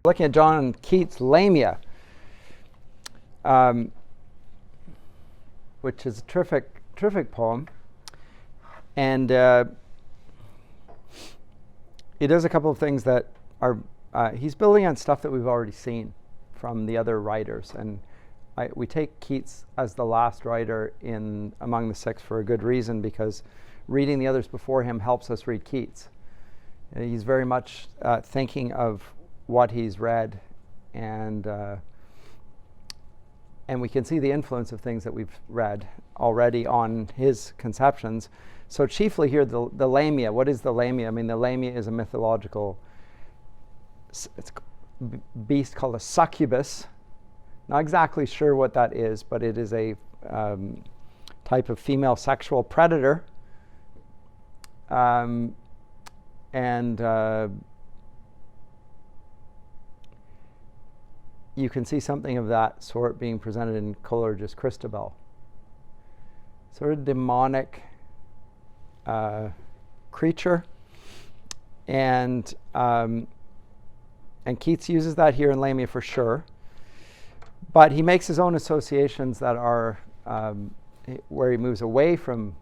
Looking at John Keats' Lamia, which is a terrific poem, and he does a couple of things that are he's building on stuff that we've already seen from the other writers, and we take Keats as the last writer in among the six for a good reason, because reading the others before him helps us read Keats. He's very much thinking of what he's read, and we can see the influence of things that we've read already on his conceptions. So chiefly here, the Lamia. What is the Lamia? I mean, the Lamia is a mythological beast called a succubus. Not exactly sure what that is, but it is a type of female sexual predator. You can see something of that sort being presented in Coleridge's Christabel. Sort of demonic creature, and Keats uses that here in Lamia for sure. But he makes his own associations that are where he moves away from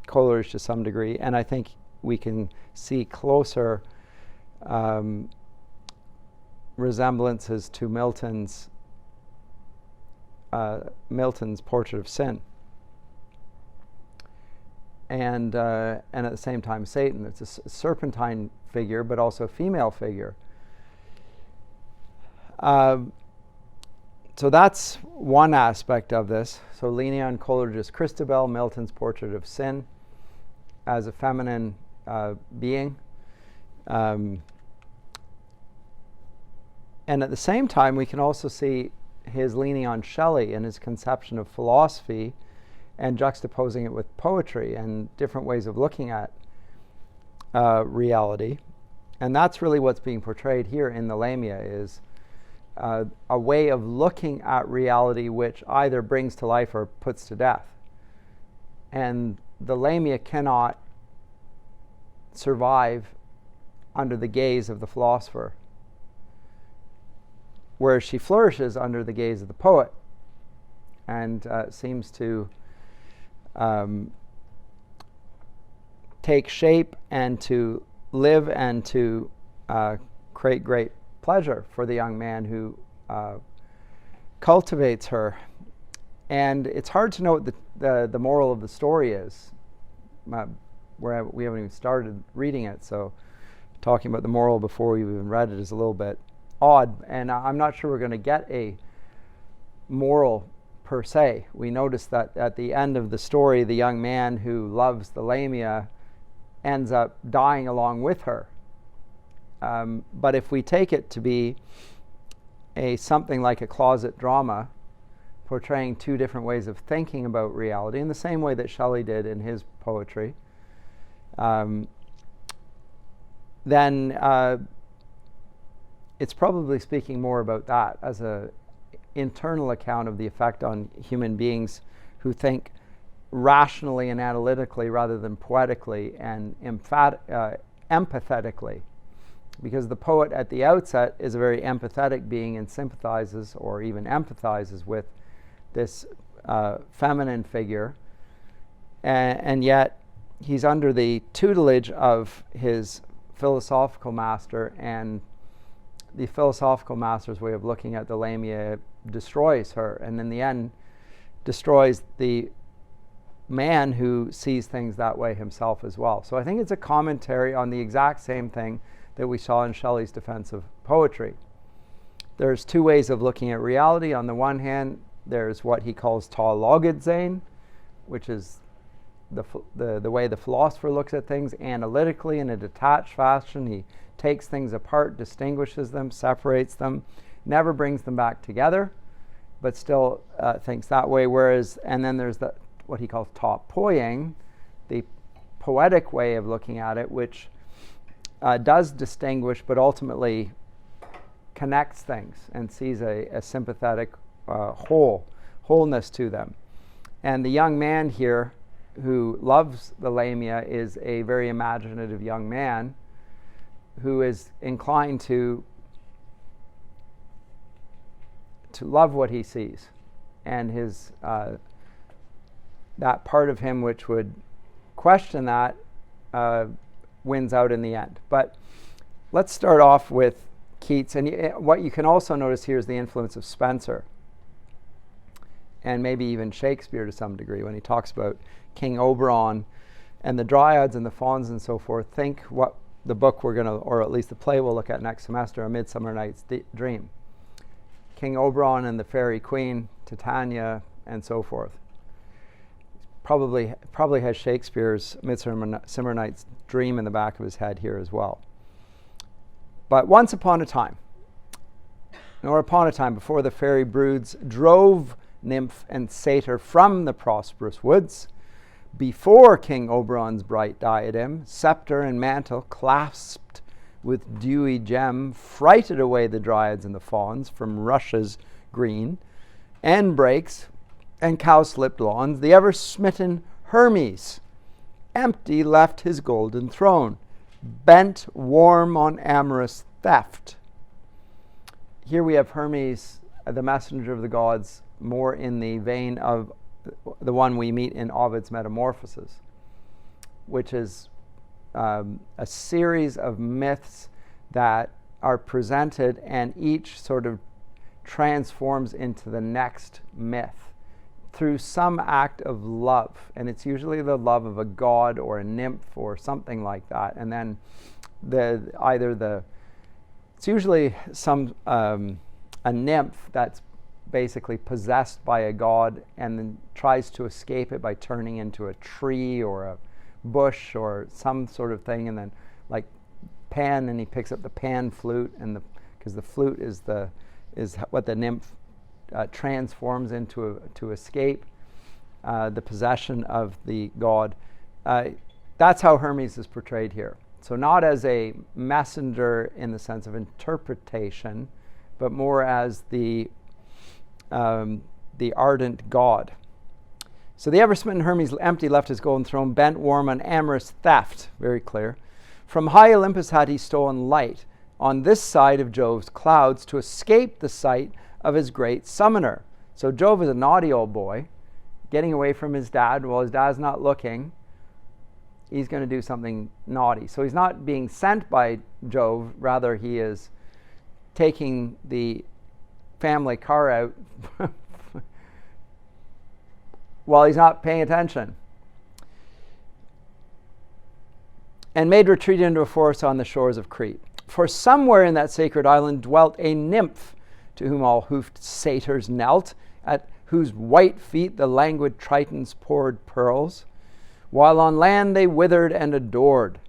Coleridge to some degree, and I think we can see closer resemblances to Milton's portrait of sin, and at the same time Satan. It's a serpentine figure, but also a female figure. So that's one aspect of this. So leaning on Coleridge's Christabel, Milton's portrait of sin as a feminine being. And at the same time, we can also see his leaning on Shelley and his conception of philosophy, and juxtaposing it with poetry and different ways of looking at reality. And that's really what's being portrayed here in the Lamia, is a way of looking at reality which either brings to life or puts to death. And the Lamia cannot survive under the gaze of the philosopher, whereas she flourishes under the gaze of the poet, and seems to take shape and to live and to create great pleasure for the young man who cultivates her. And it's hard to know what the moral of the story is. Where we haven't even started reading it, so talking about the moral before we've even read it is a little bit odd, and I'm not sure we're going to get a moral per se. We notice that at the end of the story, the young man who loves the Lamia ends up dying along with her. But if we take it to be something like a closet drama, portraying two different ways of thinking about reality, in the same way that Shelley did in his poetry, then it's probably speaking more about that as an internal account of the effect on human beings who think rationally and analytically rather than poetically and empathetically. Because the poet at the outset is a very empathetic being and sympathizes or even empathizes with this feminine figure, and yet he's under the tutelage of his philosophical master, and the philosophical master's way of looking at the Lamia destroys her, and in the end destroys the man who sees things that way himself as well. So I think it's a commentary on the exact same thing that we saw in Shelley's defense of poetry. There's two ways of looking at reality. On the one hand, there's what he calls tá logid sein, which is the way the philosopher looks at things analytically in a detached fashion. He takes things apart, distinguishes them, separates them, never brings them back together, but still thinks that way. And then there's what he calls tá poiein, the poetic way of looking at it, which does distinguish, but ultimately connects things and sees a sympathetic wholeness to them. And the young man here who loves the Lamia is a very imaginative young man who is inclined to to love what he sees, and his that part of him which would question that wins out in the end. But let's start off with Keats, and what you can also notice here is the influence of Spenser, and maybe even Shakespeare to some degree when he talks about King Oberon and the dryads and the fauns and so forth. Think what the book we're going to, or at least the play we'll look at next semester, A Midsummer Night's Dream. King Oberon and the fairy queen, Titania, and so forth. Probably has Shakespeare's Midsummer Night's Dream in the back of his head here as well. But once upon a time, before the fairy broods drove nymph and satyr from the prosperous woods, before King Oberon's bright diadem, scepter and mantle clasped with dewy gem, frighted away the dryads and the fauns from rushes green, and brakes and cowslipped lawns, the ever-smitten Hermes empty left his golden throne, bent warm on amorous theft. Here we have Hermes, the messenger of the gods, more in the vein of the one we meet in Ovid's Metamorphoses, which is a series of myths that are presented, and each sort of transforms into the next myth through some act of love. And it's usually the love of a god or a nymph or something like that. And then it's usually a nymph that's basically possessed by a god and then tries to escape it by turning into a tree or a bush or some sort of thing, and then like Pan, and he picks up the pan flute, and because the flute is what the nymph transforms into to escape the possession of the god. That's how Hermes is portrayed here. So not as a messenger in the sense of interpretation, but more as the ardent god. So the ever-smitten Hermes empty left his golden throne, bent warm on amorous theft. Very clear. From high Olympus had he stolen light on this side of Jove's clouds to escape the sight of his great summoner. So Jove is a naughty old boy, getting away from his dad while his dad's not looking. He's going to do something naughty. So he's not being sent by Jove, rather he is taking the family car out while he's not paying attention, and made retreat into a forest on the shores of Crete. For somewhere in that sacred island dwelt a nymph, to whom all hoofed satyrs knelt, at whose white feet the languid Tritons poured pearls, while on land they withered and adored.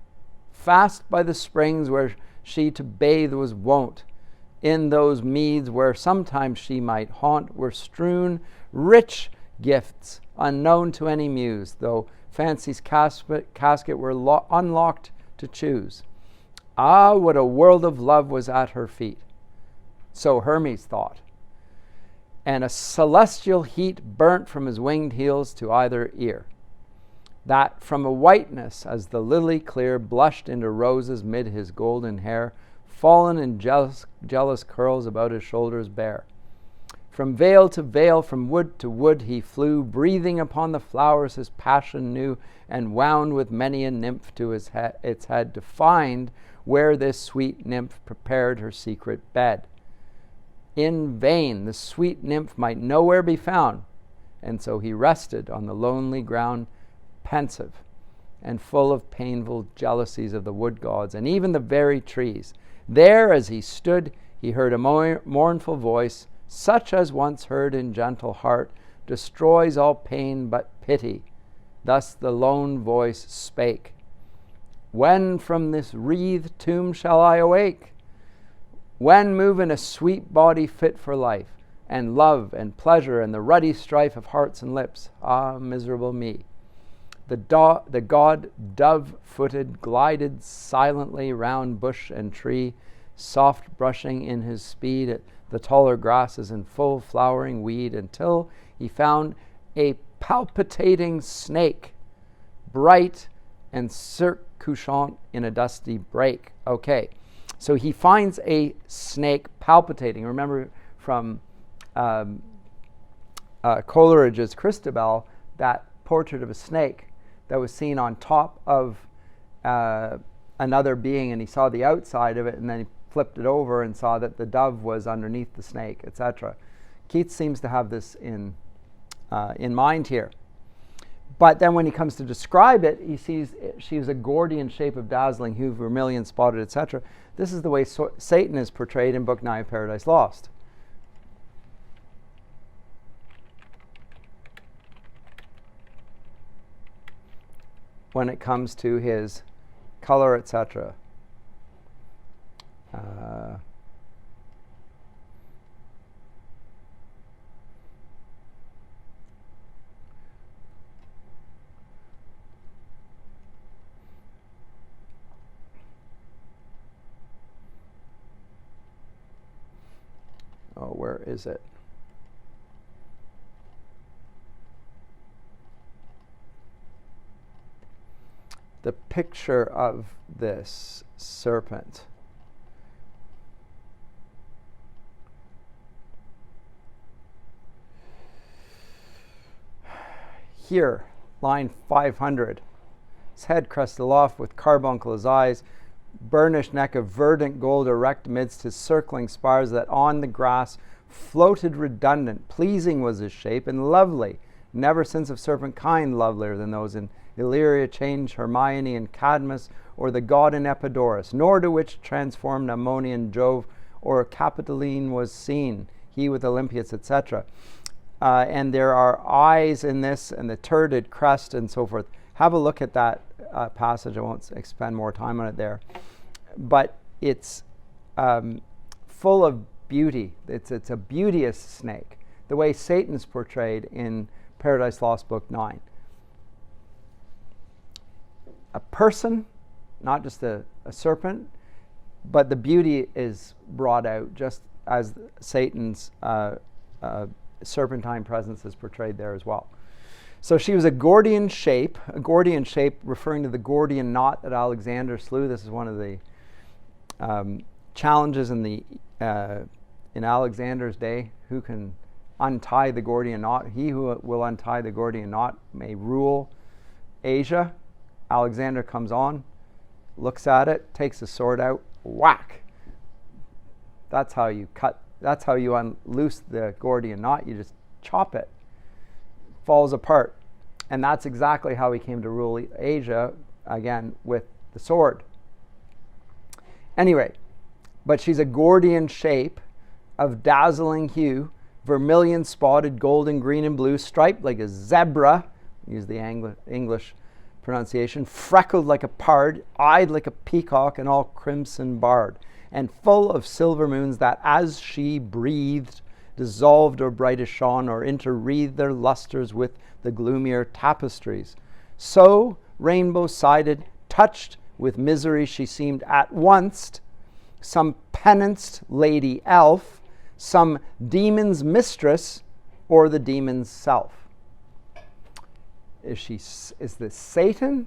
Fast by the springs where she to bathe was wont, in those meads where sometimes she might haunt, were strewn rich gifts unknown to any muse, though fancy's casket were unlocked to choose. Ah, what a world of love was at her feet. So Hermes thought. And a celestial heat burnt from his winged heels to either ear, that from a whiteness as the lily clear blushed into roses mid his golden hair, fallen in jealous curls about his shoulders bare. From veil to veil, from wood to wood he flew, breathing upon the flowers his passion new, and wound with many a nymph to its head to find where this sweet nymph prepared her secret bed. In vain the sweet nymph might nowhere be found, and so he rested on the lonely ground, pensive and full of painful jealousies of the wood gods and even the very trees. There as he stood he heard a mournful voice, such as once heard in gentle heart, destroys all pain but pity. Thus the lone voice spake, when from this wreathed tomb shall I awake? When move in a sweet body fit for life, and love and pleasure and the ruddy strife of hearts and lips? Ah, miserable me! The god dove-footed glided silently round bush and tree, soft brushing in his speed at the taller grasses and full flowering weed, until he found a palpitating snake, bright and circumscient in a dusty brake. Okay, so he finds a snake palpitating. Remember from Coleridge's Christabel, that portrait of a snake that was seen on top of another being, and he saw the outside of it, and then he flipped it over and saw that the dove was underneath the snake, etc. Keats seems to have this in mind here. But then when he comes to describe it, he sees she was a Gordian shape of dazzling hue, vermilion spotted, etc. This is the way Satan is portrayed in Book 9 of Paradise Lost. When it comes to his color, etc. Where is it? The picture of this serpent. Here, line 500. His head crested aloft with carbuncle his eyes, burnished neck of verdant gold erect amidst his circling spars, that on the grass floated redundant. Pleasing was his shape, and lovely, never since of serpent kind lovelier than those in Illyria change Hermione and Cadmus, or the god in Epidaurus, nor to which transformed Ammonian Jove or Capitoline was seen, he with Olympias, etc. And there are eyes in this, and the turreted crest, and so forth. Have a look at that passage. I won't spend more time on it there. But it's full of beauty. It's a beauteous snake, the way Satan's portrayed in Paradise Lost, Book 9. A person, not just a serpent, but the beauty is brought out just as Satan's serpentine presence is portrayed there as well. So she was a Gordian shape referring to the Gordian knot that Alexander slew. This is one of the challenges in Alexander's day. Who can untie the Gordian knot? He who will untie the Gordian knot may rule Asia. Alexander comes on, looks at it, takes the sword out, whack. That's how you unloose the Gordian knot. You just chop it. Falls apart. And that's exactly how he came to rule Asia, again, with the sword. Anyway, but she's a Gordian shape of dazzling hue, vermilion spotted, golden, green, and blue, striped like a zebra, use the English pronunciation, freckled like a pard, eyed like a peacock, and all crimson barred, and full of silver moons that as she breathed dissolved or brightest shone, or interwreathed their lustres with the gloomier tapestries. So rainbow-sided, touched with misery, she seemed at once some penanced lady elf, some demon's mistress, or the demon's self. Is this Satan,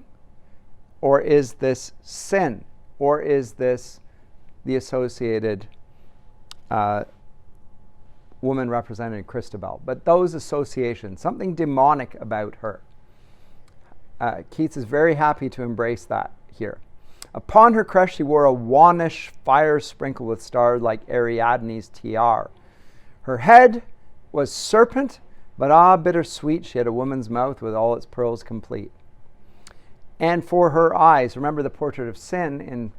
or is this sin, or is this the associated woman represented in Christabel? But those associations, something demonic about her. Keats is very happy to embrace that here. Upon her crest she wore a wannish fire sprinkled with stars like Ariadne's tiare. Her head was serpent, but bittersweet, she had a woman's mouth with all its pearls complete. And for her eyes, remember the portrait of sin in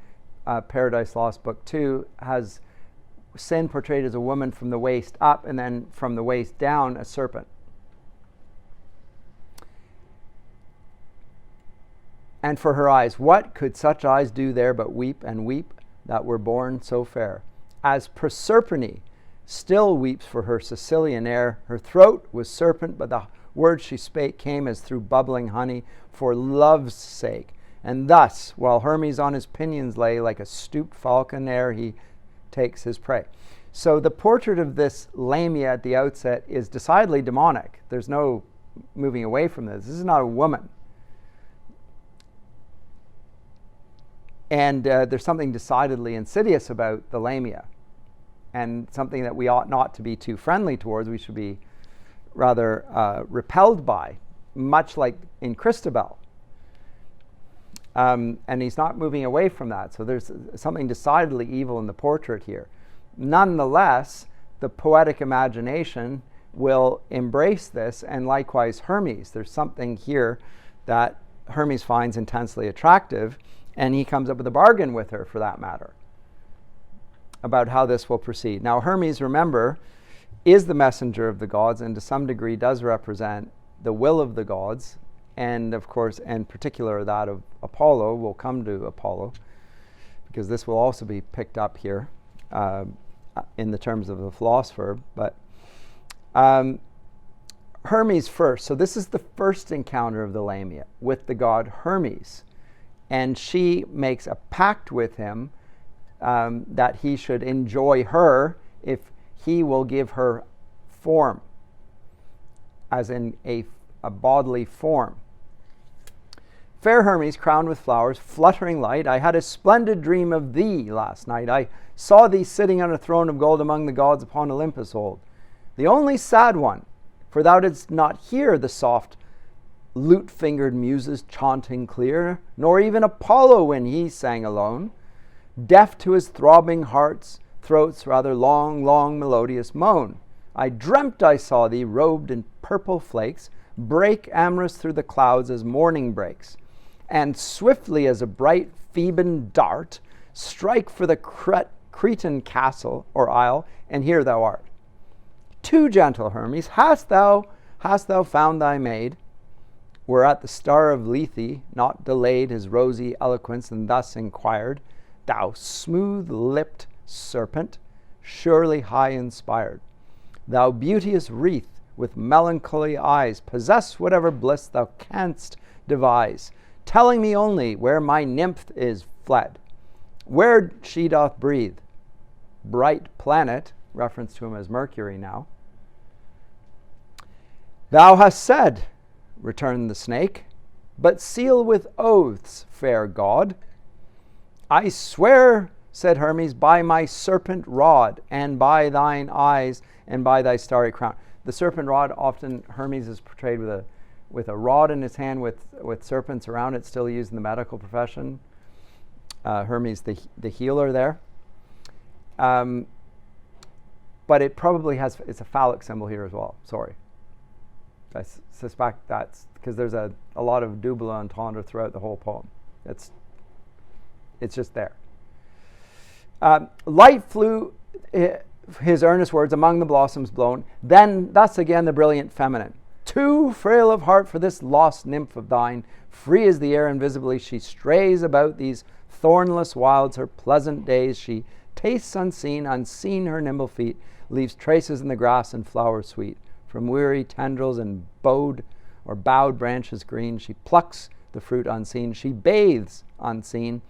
Paradise Lost, Book 2, has sin portrayed as a woman from the waist up, and then from the waist down, a serpent. And for her eyes, what could such eyes do there but weep and weep that were born so fair? As Proserpine still weeps for her Sicilian air, her throat was serpent, but the words she spake came as through bubbling honey for love's sake. And thus, while Hermes on his pinions lay, like a stooped falcon ere he takes his prey. So the portrait of this Lamia at the outset is decidedly demonic. There's no moving away from this. This is not a woman. And there's something decidedly insidious about the Lamia. and something that we ought not to be too friendly towards. We should be rather repelled by, much like in Christabel. And he's not moving away from that. So there's something decidedly evil in the portrait here. Nonetheless, the poetic imagination will embrace this, and likewise Hermes. There's something here that Hermes finds intensely attractive, and he comes up with a bargain with her, for that matter, about how this will proceed. Now, Hermes, remember, is the messenger of the gods, and to some degree does represent the will of the gods, and of course, in particular, that of Apollo. We'll come to Apollo, because this will also be picked up here in the terms of the philosopher. But Hermes first. So this is the first encounter of the Lamia with the god Hermes. And she makes a pact with him that he should enjoy her if he will give her form, as in a bodily form. Fair Hermes, crowned with flowers, fluttering light, I had a splendid dream of thee last night. I saw thee sitting on a throne of gold among the gods upon Olympus old. The only sad one, for thou didst not hear the soft lute-fingered muses chanting clear, nor even Apollo when he sang alone, deaf to his throbbing throat's rather long, melodious moan. I dreamt I saw thee robed in purple flakes, break amorous through the clouds as morning breaks, and swiftly as a bright Theban dart, strike for the Cretan castle or isle, and here thou art. Too gentle Hermes, hast thou found thy maid? Whereat the star of Lethe not delayed his rosy eloquence, and thus inquired, thou smooth-lipped serpent, surely high inspired, thou beauteous wreath with melancholy eyes, possess whatever bliss thou canst devise, telling me only where my nymph is fled, where she doth breathe. Bright planet, reference to him as Mercury now. Thou hast said, returned the snake, but seal with oaths, fair god. I swear, said Hermes, by my serpent rod, and by thine eyes, and by thy starry crown. The serpent rod, often Hermes is portrayed with a rod in his hand with serpents around it, still used in the medical profession. Hermes, the healer there. But it probably it's a phallic symbol here as well. Sorry. I suspect that's because there's a lot of double entendre throughout the whole poem. It's just there. Light flew, his earnest words, among the blossoms blown. Then thus again the brilliant feminine. Too frail of heart for this lost nymph of thine, free as the air invisibly she strays about these thornless wilds her pleasant days. She tastes unseen her nimble feet, leaves traces in the grass and flowers sweet. From weary tendrils and bowed branches green, she plucks the fruit unseen. She bathes unseen,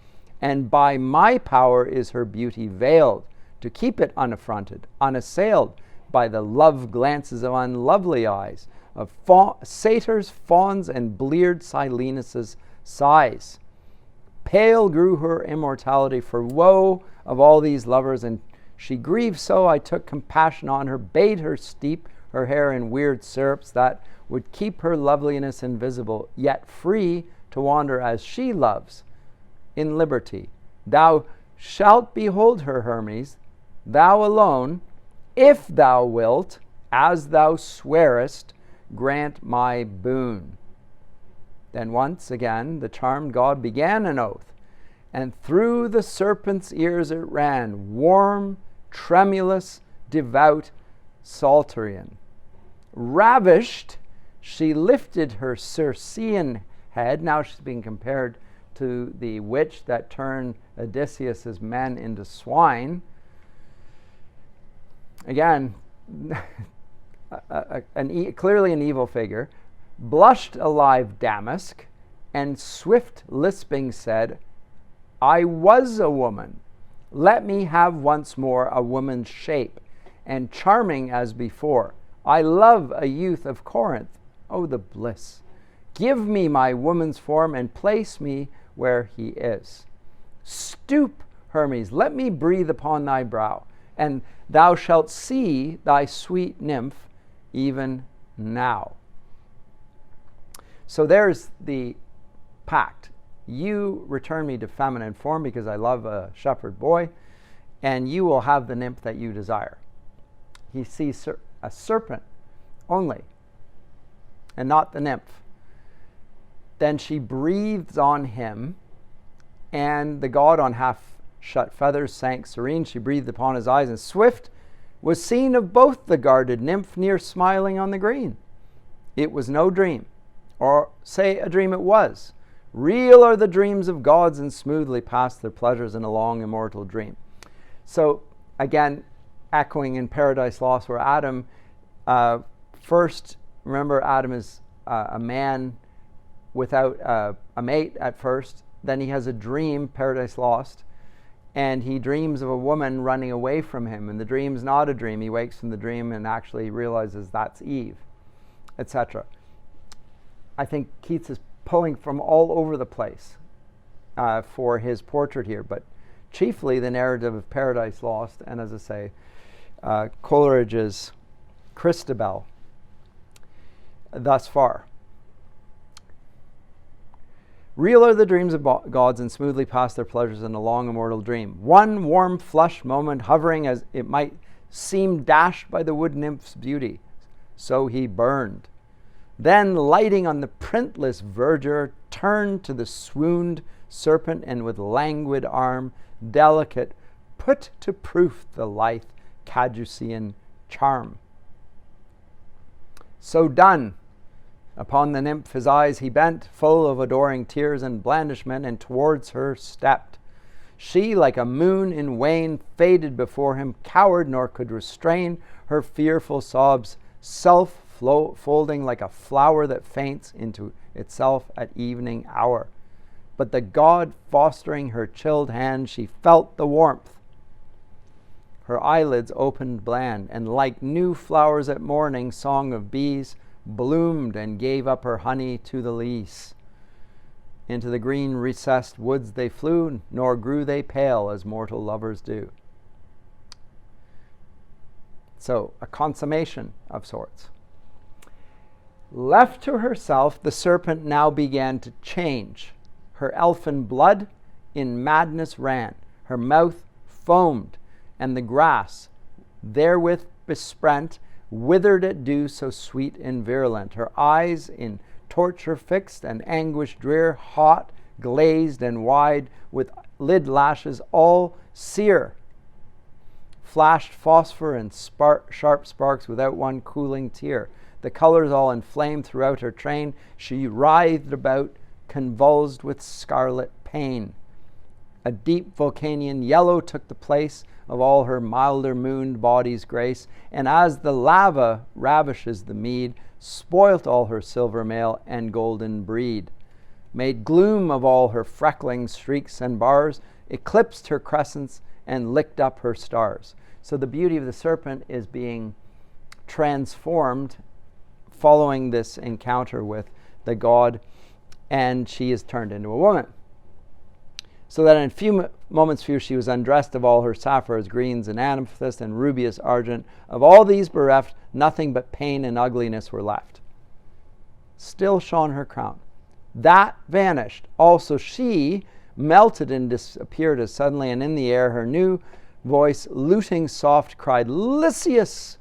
and by my power is her beauty veiled, to keep it unaffronted, unassailed by the love glances of unlovely eyes, of satyrs, fauns, and bleared Silenus' sighs. Pale grew her immortality for woe of all these lovers, and she grieved so I took compassion on her, bade her steep her hair in weird syrups that would keep her loveliness invisible, yet free to wander as she loves, in liberty. Thou shalt behold her, Hermes, thou alone, if thou wilt, as thou swearest, grant my boon. Then once again the charmed god began an oath, and through the serpent's ears it ran, warm, tremulous, devout, psalterian. Ravished, she lifted her Circean head. Now she's being compared to the witch that turned Odysseus' men into swine. Again, clearly an evil figure. Blushed alive damask, and swift lisping said, I was a woman. Let me have once more a woman's shape, and charming as before. I love a youth of Corinth. Oh, the bliss. Give me my woman's form, and place me where he is. Stoop, Hermes, let me breathe upon thy brow, and thou shalt see thy sweet nymph even now. So there's the pact. You return me to feminine form because I love a shepherd boy, and you will have the nymph that you desire. He sees a serpent only, and not the nymph. Then she breathes on him, and the god on half-shut feathers sank serene. She breathed upon his eyes, and swift was seen of both the guarded nymph near smiling on the green. It was no dream, or say a dream it was. Real are the dreams of gods, and smoothly pass their pleasures in a long immortal dream. So again, echoing in Paradise Lost, where Adam first, remember, Adam is a man without a mate at first. Then he has a dream, Paradise Lost, and he dreams of a woman running away from him. And the dream's not a dream. He wakes from the dream and actually realizes that's Eve, etc. I think Keats is pulling from all over the place for his portrait here, but chiefly the narrative of Paradise Lost, and as I say, Coleridge's Christabel thus far. Real are the dreams of gods, and smoothly pass their pleasures in a long immortal dream. One warm flush moment, hovering as it might seem, dashed by the wood nymph's beauty, so he burned. Then, lighting on the printless verdure, turned to the swooned serpent, and with languid arm, delicate, put to proof the lithe Caducean charm. So done, upon the nymph his eyes he bent, full of adoring tears and blandishment, and towards her stepped. She, like a moon in wane, faded before him, cowered, nor could restrain her fearful sobs, self-folding like a flower that faints into itself at evening hour. But the god fostering her chilled hand, she felt the warmth. Her eyelids opened bland, and like new flowers at morning, song of bees, bloomed and gave up her honey to the lease. Into the green recessed woods they flew, nor grew they pale as mortal lovers do. So, a consummation of sorts. Left to herself, the serpent now began to change. Her elfin blood in madness ran, her mouth foamed, and the grass, therewith besprent, withered at dew so sweet and virulent. Her eyes in torture fixed and anguish drear, hot, glazed and wide, with lid lashes all sear, flashed phosphor and sharp sparks without one cooling tear. The colors all inflamed throughout her train, she writhed about, convulsed with scarlet pain. A deep Vulcanian yellow took the place of all her milder mooned body's grace, and as the lava ravishes the mead, spoilt all her silver mail and golden breed, made gloom of all her freckling streaks and bars, eclipsed her crescents and licked up her stars. So the beauty of the serpent is being transformed following this encounter with the god, and she is turned into a woman. So that in a few moments she was undressed of all her sapphires, greens, and amethyst, and rubious argent. Of all these bereft, nothing but pain and ugliness were left. Still shone her crown. That vanished. Also she melted and disappeared as suddenly, and in the air her new voice, luting soft, cried, Lycius!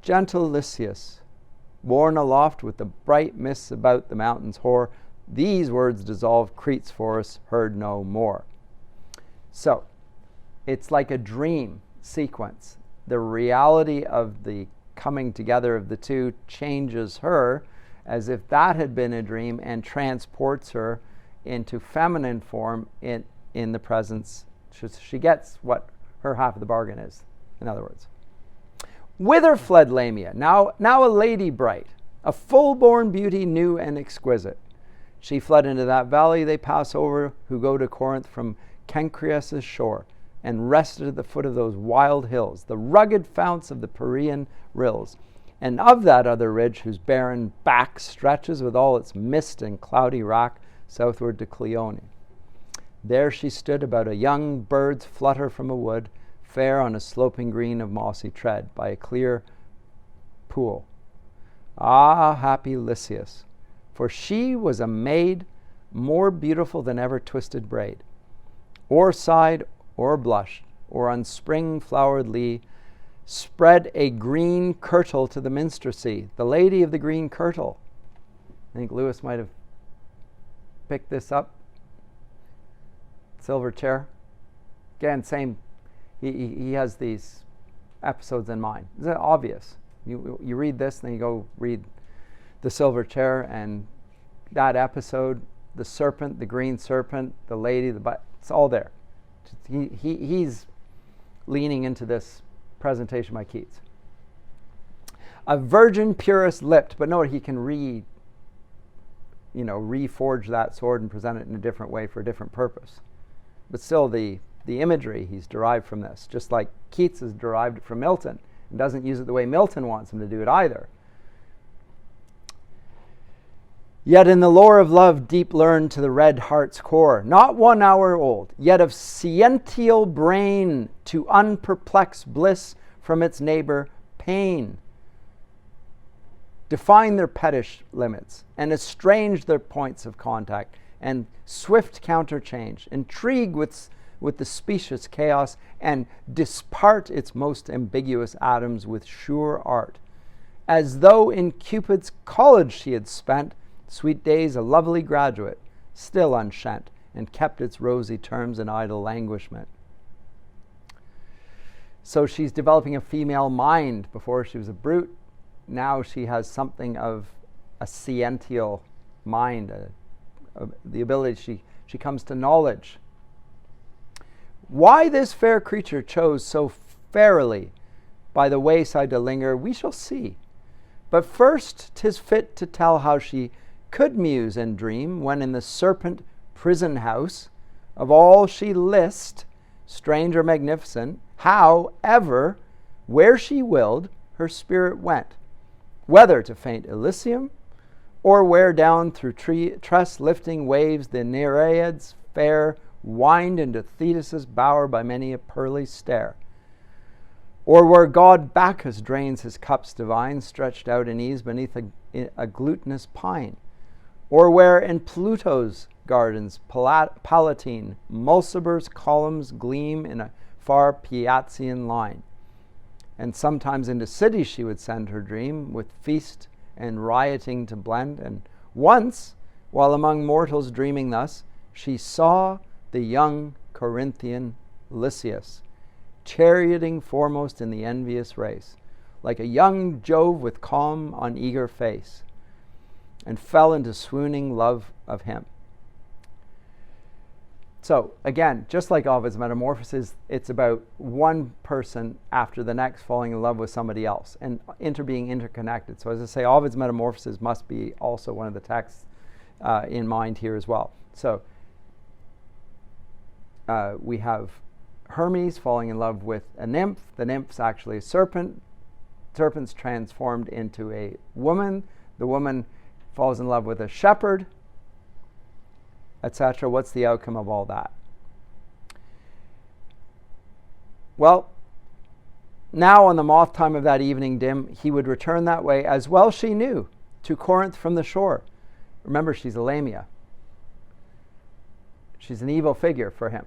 Gentle Lycius! Borne aloft with the bright mists about the mountains hoar, these words dissolved, Crete's forest heard no more. So, it's like a dream sequence. The reality of the coming together of the two changes her as if that had been a dream, and transports her into feminine form in the presence. She gets what her half of the bargain is, in other words. Whither fled Lamia? Now a lady bright, a full-born beauty new and exquisite. She fled into that valley they pass over, who go to Corinth from Cancreus' shore, and rested at the foot of those wild hills, the rugged founts of the Perean rills, and of that other ridge whose barren back stretches with all its mist and cloudy rack southward to Cleone. There she stood about a young bird's flutter from a wood, fair on a sloping green of mossy tread, by a clear pool. Ah, happy Lycius, for she was a maid more beautiful than ever twisted braid, or sighed, or blushed, or on spring-flowered lea spread a green kirtle to the minstrelsy, the lady of the green kirtle. I think Lewis might have picked this up. Silver chair. Again, same. He has these episodes in mind. It's obvious. You read this, and then you go read the silver chair, and that episode, the serpent, the green serpent, the lady, it's all there. He's leaning into this presentation by Keats. A virgin purest lipped, but note he can reforge that sword and present it in a different way for a different purpose. But still, the imagery he's derived from this, just like Keats is derived from Milton, and doesn't use it the way Milton wants him to do it either. Yet in the lore of love deep learned to the red heart's core, not 1 hour old, yet of sciential brain, to unperplex bliss from its neighbor pain. Define their pettish limits, and estrange their points of contact, and swift counterchange, intrigue with the specious chaos, and dispart its most ambiguous atoms with sure art. As though in Cupid's college she had spent sweet days, a lovely graduate, still unshent, and kept its rosy terms in idle languishment. So she's developing a female mind. Before she was a brute. Now she has something of a sciential mind, the ability, she comes to knowledge. Why this fair creature chose so fairly by the wayside to linger, we shall see. But first 'tis fit to tell how she could muse and dream when in the serpent prison house of all she list, strange or magnificent, how ever, where she willed, her spirit went, whether to faint Elysium, or where down through tress-lifting waves the Nereids fair wind into Thetis' bower by many a pearly stair, or where god Bacchus drains his cups divine, stretched out in ease beneath a glutinous pine, or where in Pluto's gardens Palatine Mulciber's columns gleam in a far Piazzian line. And sometimes into cities she would send her dream, with feast and rioting to blend. And once, while among mortals dreaming thus, she saw the young Corinthian Lycius, charioting foremost in the envious race, like a young Jove with calm on eager face, and fell into swooning love of him. So again, just like Ovid's Metamorphoses, it's about one person after the next falling in love with somebody else and being interconnected. So as I say, Ovid's Metamorphoses must be also one of the texts in mind here as well. So we have Hermes falling in love with a nymph. The nymph's actually a serpent. Serpent's transformed into a woman. The woman falls in love with a shepherd, etc. What's the outcome of all that? Well, now on the moth time of that evening dim, he would return that way, as well she knew, to Corinth from the shore. Remember, she's a Lamia. She's an evil figure for him.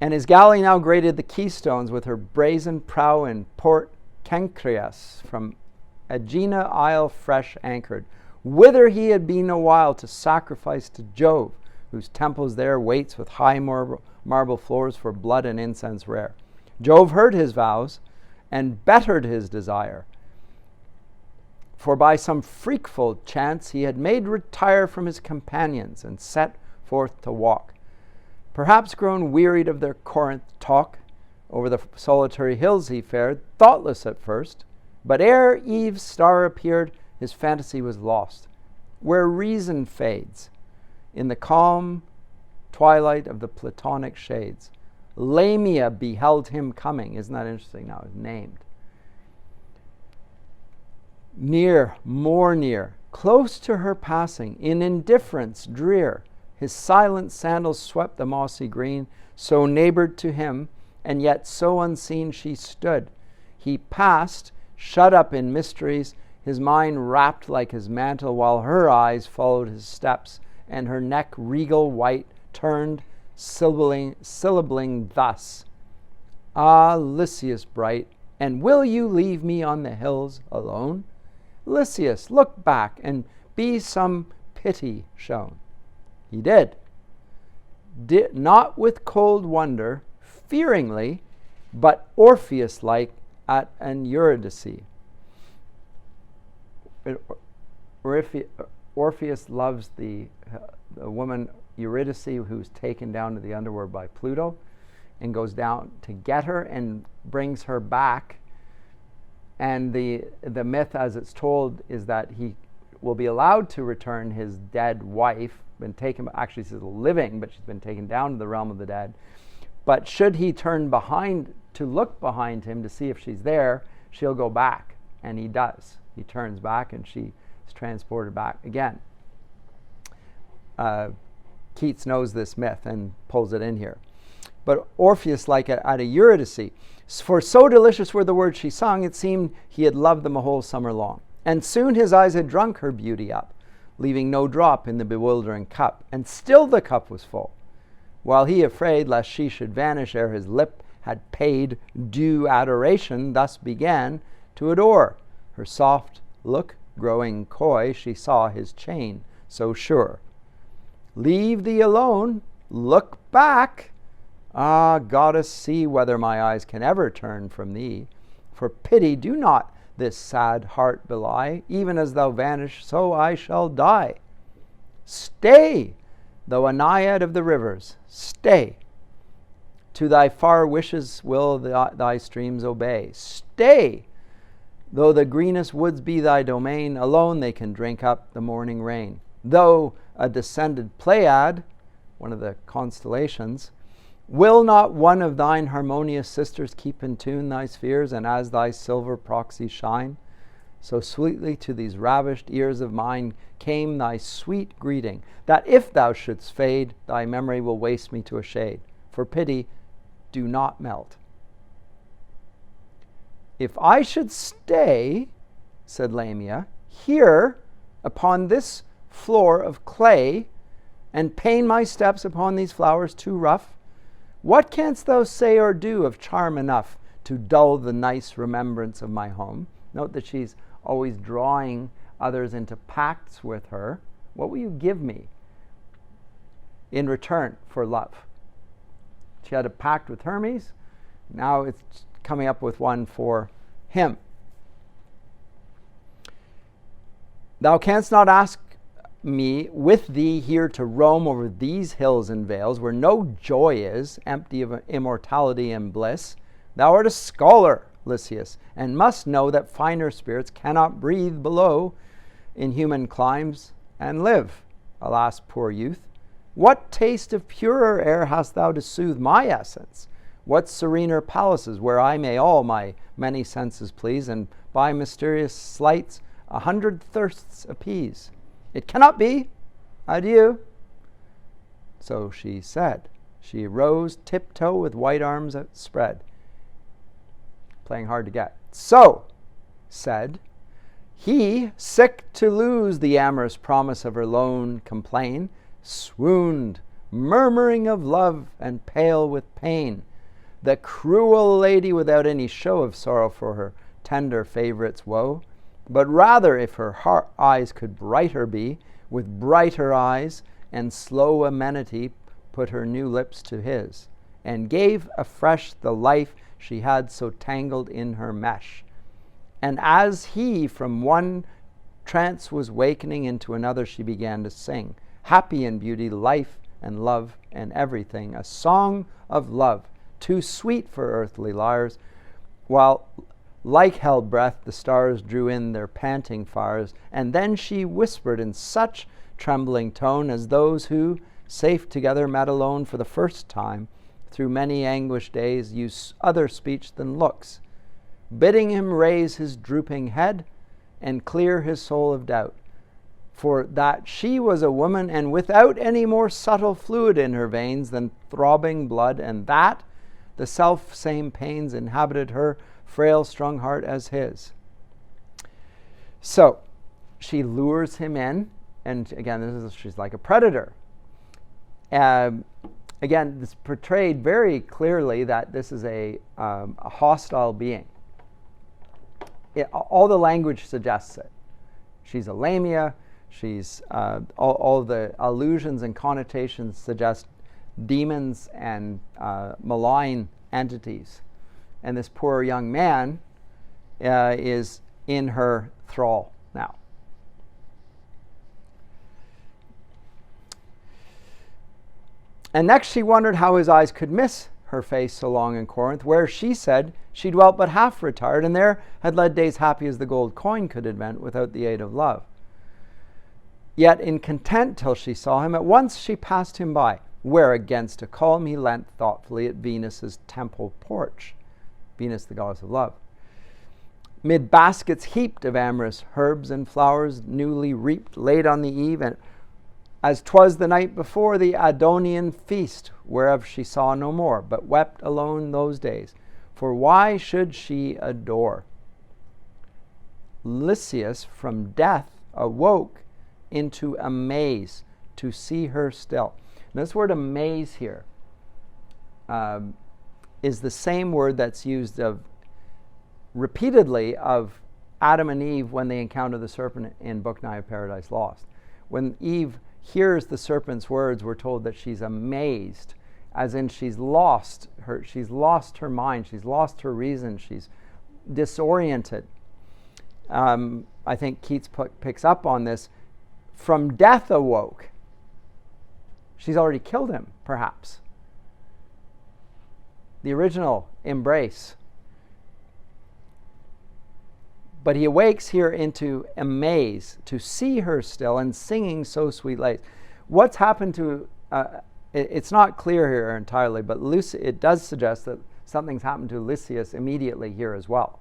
And his galley now grated the keystones with her brazen prow in Port Cancreas, from Aegina Isle fresh anchored, whither he had been a while to sacrifice to Jove, whose temples there waits with high marble floors for blood and incense rare. Jove heard his vows and bettered his desire, for by some freakful chance he had made retire from his companions and set forth to walk. Perhaps grown wearied of their Corinth talk, over the solitary hills he fared, thoughtless at first, but ere Eve's star appeared, his fantasy was lost, where reason fades in the calm twilight of the Platonic shades. Lamia beheld him coming. Isn't that interesting now? It's named. Near, more near, close to her passing, in indifference drear, His silent sandals swept the mossy green, so neighbored to him, and yet so unseen she stood. He passed, shut up in mysteries, his mind wrapped like his mantle, while her eyes followed his steps, and her neck regal white turned, syllabling thus, "Ah, Lycius bright, and will you leave me on the hills alone? Lycius, look back, and be some pity shown." He did not with cold wonder, fearingly, but Orpheus-like at an Eurydice. Orpheus loves the woman Eurydice, who's taken down to the underworld by Pluto, and goes down to get her and brings her back. And the myth, as it's told, is that he will be allowed to return his dead wife, been taken, actually she's living, but she's been taken down to the realm of the dead. But should he turn behind to look behind him to see if she's there, she'll go back. And he does. He turns back and she is transported back again. Keats knows this myth and pulls it in here. But Orpheus, like at a Eurydice, for so delicious were the words she sung, it seemed he had loved them a whole summer long. And soon his eyes had drunk her beauty up, leaving no drop in the bewildering cup. And still the cup was full, while he, afraid lest she should vanish ere his lip had paid due adoration, thus began to adore. Her soft look growing coy, she saw his chain so sure. "Leave thee alone, look back. Ah, goddess, see whether my eyes can ever turn from thee. For pity, do not this sad heart belie. Even as thou vanish, so I shall die. Stay, though a naiad of the rivers, stay. To thy far wishes will thy streams obey. Stay, though the greenest woods be thy domain, alone they can drink up the morning rain. Though a descended Pleiad, one of the constellations, will not one of thine harmonious sisters keep in tune thy spheres, and as thy silver proxies shine? So sweetly to these ravished ears of mine came thy sweet greeting, that if thou shouldst fade, thy memory will waste me to a shade. For pity, do not melt. If I should stay, said Lamia, here upon this floor of clay, and pain my steps upon these flowers too rough, what canst thou say or do of charm enough to dull the nice remembrance of my home? Note that she's always drawing others into pacts with her. What will you give me in return for love? She had a pact with Hermes. Now it's coming up with one for him. Thou canst not ask me with thee here to roam over these hills and vales where no joy is, empty of immortality and bliss. Thou art a scholar, Lycius, and must know that finer spirits cannot breathe below in human climes and live. Alas, poor youth, what taste of purer air hast thou to soothe my essence? What serener palaces where I may all my many senses please, and by mysterious sleights 100 thirsts appease? It cannot be. Adieu. So she said. She rose tiptoe with white arms outspread, playing hard to get. So said he, sick to lose the amorous promise of her lone complain, swooned, murmuring of love and pale with pain. The cruel lady, without any show of sorrow for her tender favourite's woe, but rather, if her eyes could brighter be, with brighter eyes and slow amenity put her new lips to his, and gave afresh the life she had so tangled in her mesh. And as he from one trance was wakening into another, she began to sing, happy in beauty, life and love and everything, a song of love, too sweet for earthly lyres, while like hell breath the stars drew in their panting fires. And then she whispered in such trembling tone as those who, safe together, met alone for the first time, through many anguished days, use other speech than looks, bidding him raise his drooping head and clear his soul of doubt. for that she was a woman and without any more subtle fluid in her veins than throbbing blood, and that the self-same pains inhabited her frail strung heart as his. So she lures him in, and again, she's like a predator. Again, it's portrayed very clearly that this is a hostile being. All the language suggests it. She's a Lamia. She's all the allusions and connotations suggest demons and malign entities. And this poor young man is in her thrall now. And next she wondered how his eyes could miss her face so long in Corinth, where she said she dwelt but half retired, and there had led days happy as the gold coin could invent without the aid of love. Yet in content till she saw him, at once she passed him by, where against a calm he leant thoughtfully at Venus's temple porch, Venus the goddess of love. Mid baskets heaped of amorous herbs and flowers newly reaped, laid on the eve, and as 'twas the night before the Adonian feast, whereof she saw no more, but wept alone those days. For why should she adore? Lysias from death awoke into amaze to see her still. Now, this word amaze here is the same word that's used repeatedly of Adam and Eve when they encounter the serpent in Book 9 of Paradise Lost. When Eve hears the serpent's words, we're told that she's amazed, as in she's lost her mind, she's lost her reason, she's disoriented. I think Keats picks up on this. From death awoke. She's already killed him, perhaps. The original embrace. But he awakes here into amaze to see her still and singing so sweet lays. What's happened to, it's not clear here entirely, but it does suggest that something's happened to Lysias immediately here as well.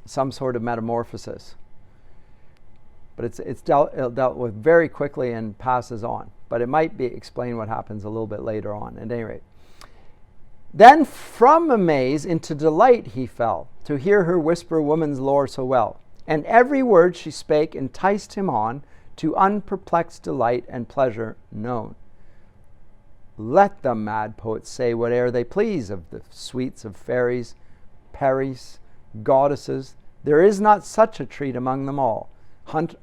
Some sort of metamorphosis. But it's dealt with very quickly and passes on. But it might explain what happens a little bit later on, at any rate. Then from amaze into delight he fell, to hear her whisper woman's lore so well. And every word she spake enticed him on, to unperplexed delight and pleasure known. Let the mad poets say whate'er they please of the sweets of fairies, peris, goddesses. There is not such a treat among them all.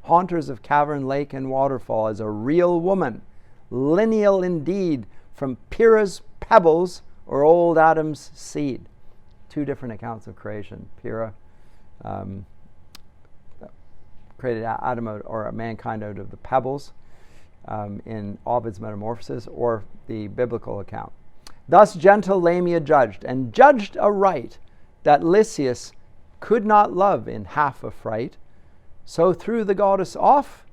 Haunters of cavern, lake, and waterfall, as a real woman, lineal indeed, from Pyrrha's pebbles or old Adam's seed. Two different accounts of creation. Pyrrha created Adam or mankind out of the pebbles in Ovid's Metamorphosis, or the biblical account. Thus gentle Lamia judged, and judged aright, that Lysias could not love in half a fright. So threw the goddess off,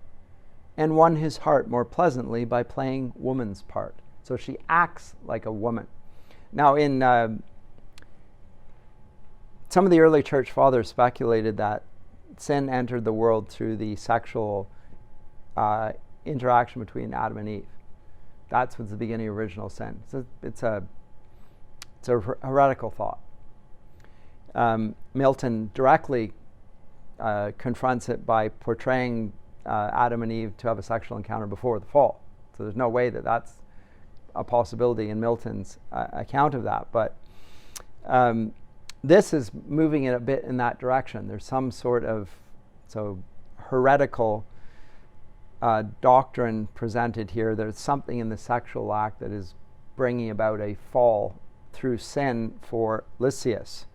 and won his heart more pleasantly by playing woman's part. So she acts like a woman. Now, in some of the early church fathers speculated that sin entered the world through the sexual interaction between Adam and Eve. That's what's the beginning of original sin. It's a heretical thought. Milton directly confronts it by portraying Adam and Eve to have a sexual encounter before the fall. So there's no way that that's a possibility in Milton's account of that. But this is moving it a bit in that direction. There's some sort of heretical doctrine presented here. There's something in the sexual act that is bringing about a fall through sin for Lysias.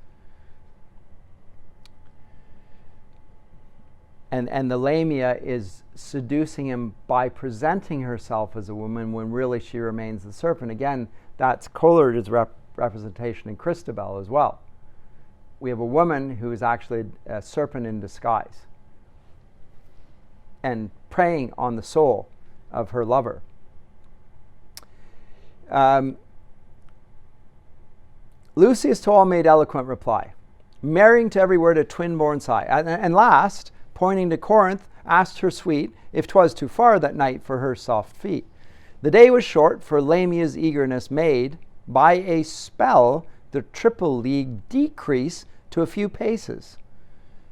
And the Lamia is seducing him by presenting herself as a woman when really she remains the serpent. Again, that's Coleridge's representation in Christabel as well. We have a woman who is actually a serpent in disguise and preying on the soul of her lover. Lucius to all made eloquent reply, marrying to every word a twin-born sigh. And last, pointing to Corinth, asked her sweet if 'twas too far that night for her soft feet. The day was short, for Lamia's eagerness made by a spell the triple league decrease to a few paces.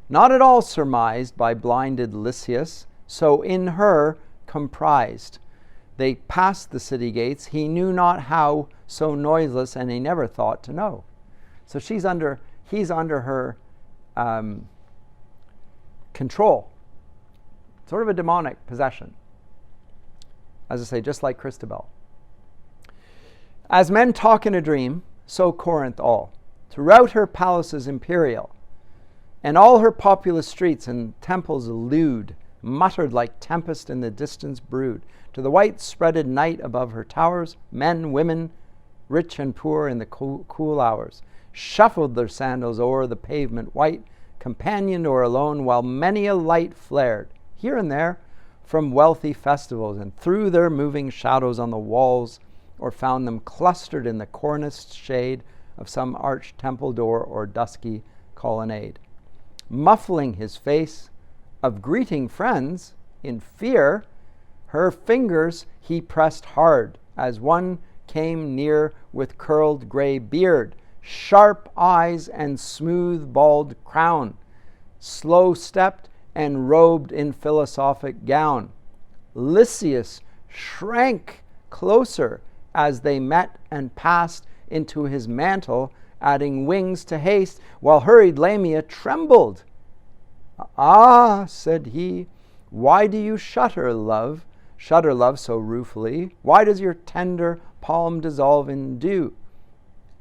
Not at all surmised by blinded Lysias, so in her comprised. They passed the city gates, he knew not how, so noiseless, and he never thought to know. So he's under her control, sort of a demonic possession. As I say, just like Christabel. As men talk in a dream, so Corinth all. Throughout her palaces imperial, and all her populous streets and temples lewd, muttered like tempest in the distance brewed. To the white spreaded night above her towers, men, women, rich and poor in the cool hours, shuffled their sandals o'er the pavement white, companioned or alone, while many a light flared, here and there, from wealthy festivals, and threw their moving shadows on the walls, or found them clustered in the corniced shade of some arched temple door or dusky colonnade. Muffling his face of greeting friends in fear, her fingers he pressed hard, as one came near with curled gray beard, sharp eyes and smooth bald crown, slow-stepped and robed in philosophic gown. Lysias shrank closer as they met and passed into his mantle, adding wings to haste, while hurried Lamia trembled. "Ah," said he, "why do you shudder, love, so ruefully? Why does your tender palm dissolve in dew?"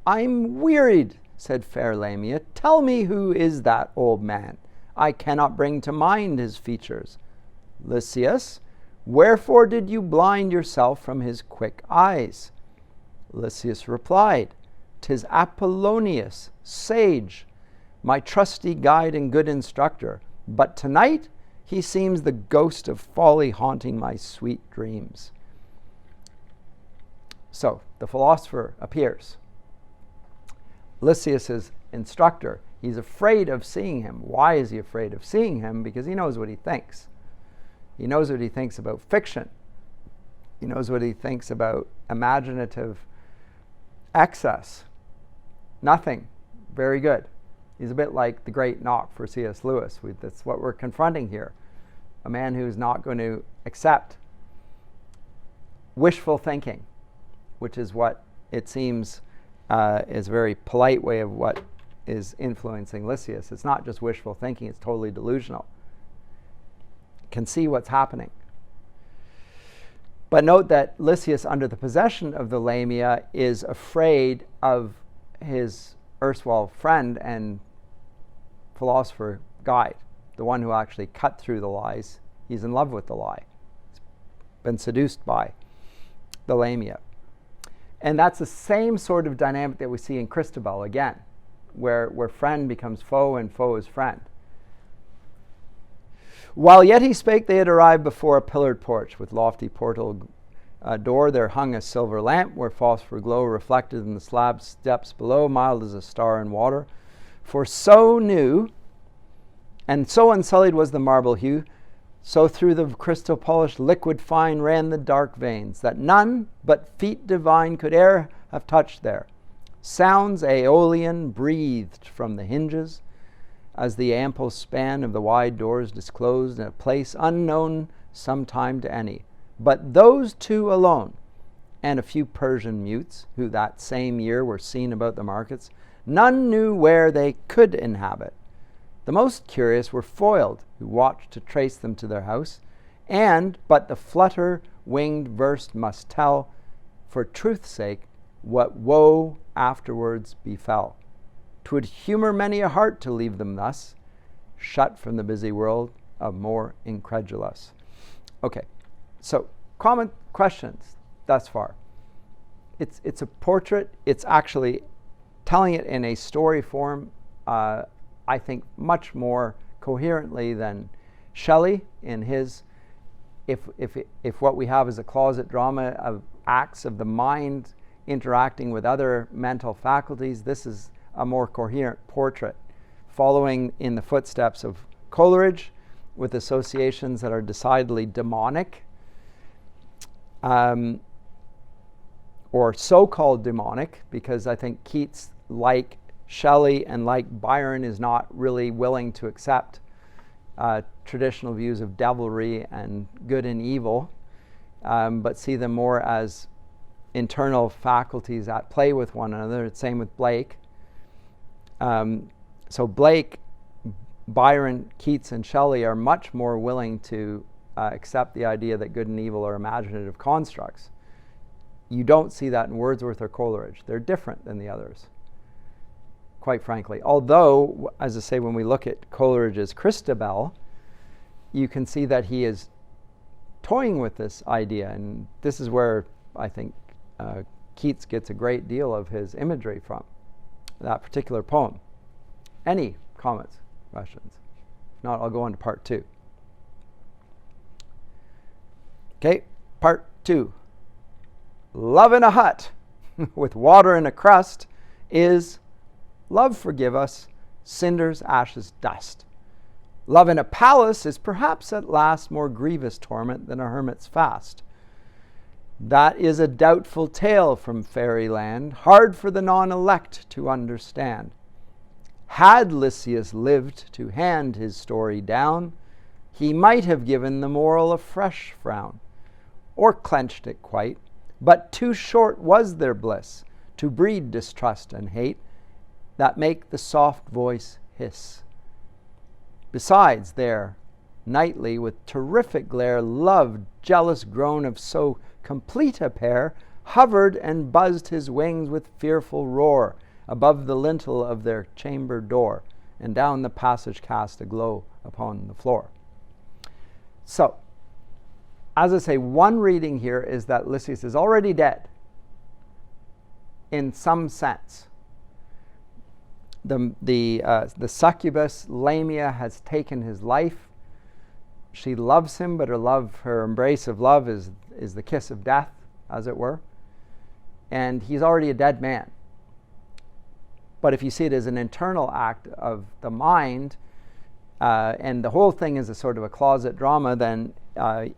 "I'm wearied," said fair Lamia. "Tell me, who is that old man? I cannot bring to mind his features." "Lysias, wherefore did you blind yourself from his quick eyes?" Lysias replied, "'Tis Apollonius, sage, my trusty guide and good instructor. But tonight he seems the ghost of folly haunting my sweet dreams." So the philosopher appears. Lysias's instructor, he's afraid of seeing him. Why is he afraid of seeing him? Because he knows what he thinks. He knows what he thinks about fiction. He knows what he thinks about imaginative excess. Nothing very good. He's a bit like the Great Knock for C.S. Lewis. That's what we're confronting here. A man who's not going to accept wishful thinking, which is what it seems is a very polite way of what is influencing Lysias. It's not just wishful thinking, it's totally delusional. Can see what's happening. But note that Lysias, under the possession of the Lamia, is afraid of his erstwhile friend and philosopher guide, the one who actually cut through the lies. He's in love with the lie. He's been seduced by the Lamia. And that's the same sort of dynamic that we see in Christabel again, where friend becomes foe and foe is friend. While yet he spake, they had arrived before a pillared porch with lofty portal door. There hung a silver lamp where phosphor glow reflected in the slab steps below, mild as a star in water. For so new and so unsullied was the marble hue, so through the crystal polished liquid fine ran the dark veins, that none but feet divine could e'er have touched there. Sounds aeolian breathed from the hinges, as the ample span of the wide doors disclosed in a place unknown sometime to any. But those two alone, and a few Persian mutes, who that same year were seen about the markets, none knew where they could inhabit. The most curious were foiled, who watched to trace them to their house, and but the flutter-winged verse must tell, for truth's sake, what woe afterwards befell. 'Twould humor many a heart to leave them thus, shut from the busy world of more incredulous. Okay, so common questions thus far. It's a portrait. It's actually telling it in a story form, I think much more coherently than Shelley in his, if what we have is a closet drama of acts of the mind interacting with other mental faculties, this is a more coherent portrait, following in the footsteps of Coleridge with associations that are decidedly demonic, or so-called demonic, because I think Keats, like Shelley and like Byron, is not really willing to accept traditional views of devilry and good and evil, but see them more as internal faculties at play with one another. Same with Blake. So Blake, Byron, Keats, and Shelley are much more willing to accept the idea that good and evil are imaginative constructs. You don't see that in Wordsworth or Coleridge. They're different than the others, quite frankly. Although, as I say, when we look at Coleridge's Christabel, you can see that he is toying with this idea, and this is where I think Keats gets a great deal of his imagery from, that particular poem. Any comments, questions? If not, I'll go on to part 2. Okay, part 2. Love in a hut with water in a crust is, love forgive us, cinders, ashes, dust. Love in a palace is perhaps at last more grievous torment than a hermit's fast. That is a doubtful tale from fairyland, hard for the non-elect to understand. Had Lysias lived to hand his story down, he might have given the moral a fresh frown, or clenched it quite, but too short was their bliss to breed distrust and hate that make the soft voice hiss. Besides, there, nightly, with terrific glare, love, jealous groan of so complete a pair, hovered and buzzed his wings with fearful roar above the lintel of their chamber door, and down the passage cast a glow upon the floor. So, as I say, one reading here is that Lysias is already dead, in some sense. The succubus Lamia has taken his life. She loves him, but her embrace of love is the kiss of death, as it were. And he's already a dead man. But if you see it as an internal act of the mind, and the whole thing is a sort of a closet drama, then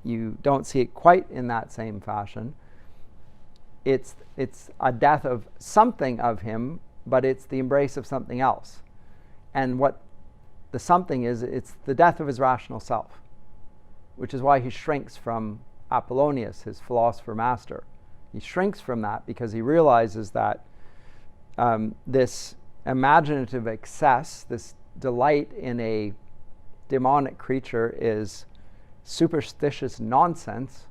you don't see it quite in that same fashion. It's a death of something of him, but it's the embrace of something else. And what the something is, it's the death of his rational self, which is why he shrinks from Apollonius, his philosopher master. He shrinks from that because he realizes that this imaginative excess, this delight in a demonic creature, is superstitious nonsense,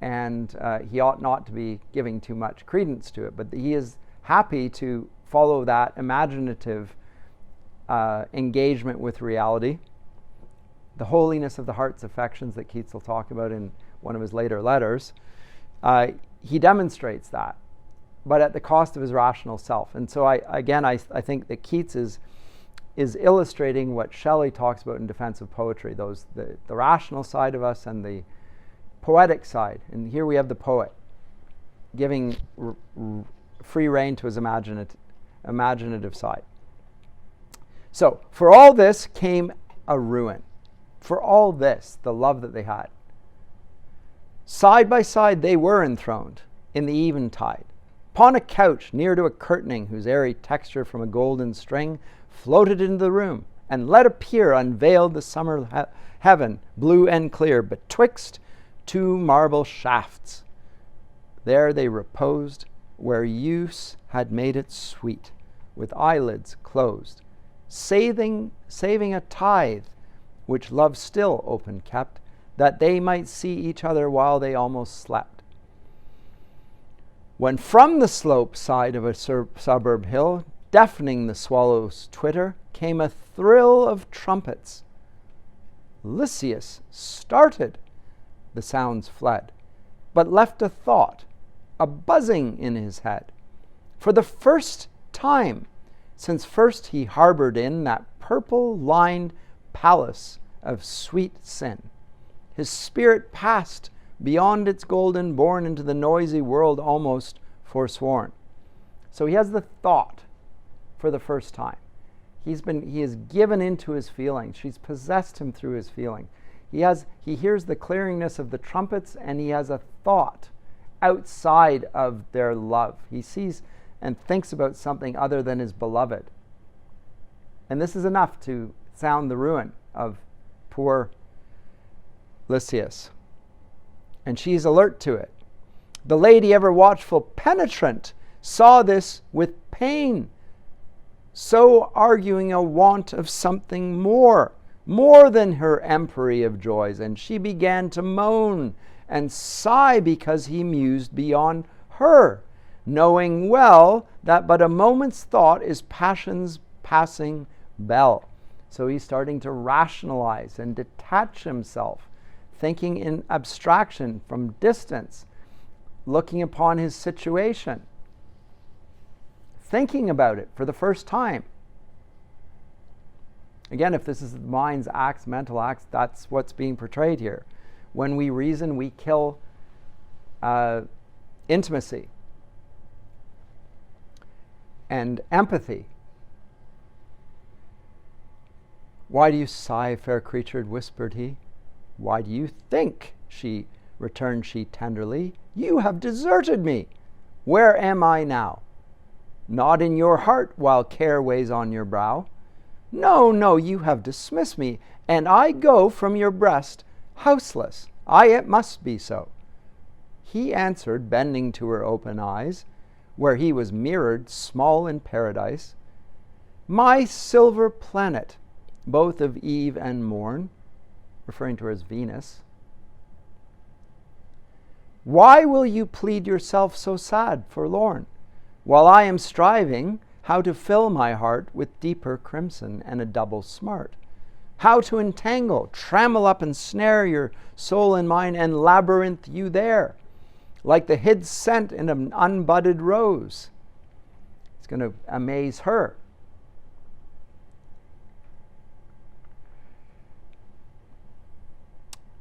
and he ought not to be giving too much credence to it. But he is happy to follow that imaginative engagement with reality, the holiness of the heart's affections that Keats will talk about in one of his later letters. He demonstrates that, but at the cost of his rational self. And so I think that Keats is illustrating what Shelley talks about in Defense of Poetry, the rational side of us and the poetic side. And here we have the poet giving free rein to his imaginative side. So, for all this came a ruin. For all this, the love that they had. Side by side they were enthroned in the eventide, upon a couch near to a curtaining whose airy texture from a golden string floated into the room, and let appear unveiled the summer heaven, blue and clear, betwixt two marble shafts. There they reposed, where use had made it sweet, with eyelids closed, saving a tithe, which love still open kept, that they might see each other while they almost slept. When from the slope side of a suburb hill, deafening the swallow's twitter, came a thrill of trumpets. Lysias started. The sounds fled, but left a thought, a buzzing in his head. For the first time, since first he harbored in that purple-lined palace of sweet sin, his spirit passed beyond its golden bourne into the noisy world almost forsworn. So he has the thought for the first time. He is given into his feelings. She's possessed him through his feeling. He hears the clearingness of the trumpets, and he has a thought outside of their love. He sees and thinks about something other than his beloved. And this is enough to sound the ruin of poor Lycius. And she's alert to it. The lady, ever watchful, penetrant, saw this with pain, so arguing a want of something more than her empery of joys. And she began to moan and sigh because he mused beyond her, knowing well that but a moment's thought is passion's passing bell. So he's starting to rationalize and detach himself, thinking in abstraction from distance, looking upon his situation, thinking about it for the first time. Again, if this is the mind's acts, mental acts, that's what's being portrayed here. When we reason, we kill intimacy and empathy. "Why do you sigh, fair creature?" whispered he. "Why do you think?" returned she tenderly. "You have deserted me. Where am I now? Not in your heart while care weighs on your brow. No, no, you have dismissed me, and I go from your breast houseless. It must be so." He answered, bending to her open eyes, where he was mirrored small in paradise, "My silver planet, both of eve and morn," referring to her as Venus, "why will you plead yourself so sad, forlorn, while I am striving how to fill my heart with deeper crimson and a double smart? How to entangle, trammel up and snare your soul in mine, and labyrinth you there, like the hid scent in an unbudded rose." It's going to amaze her.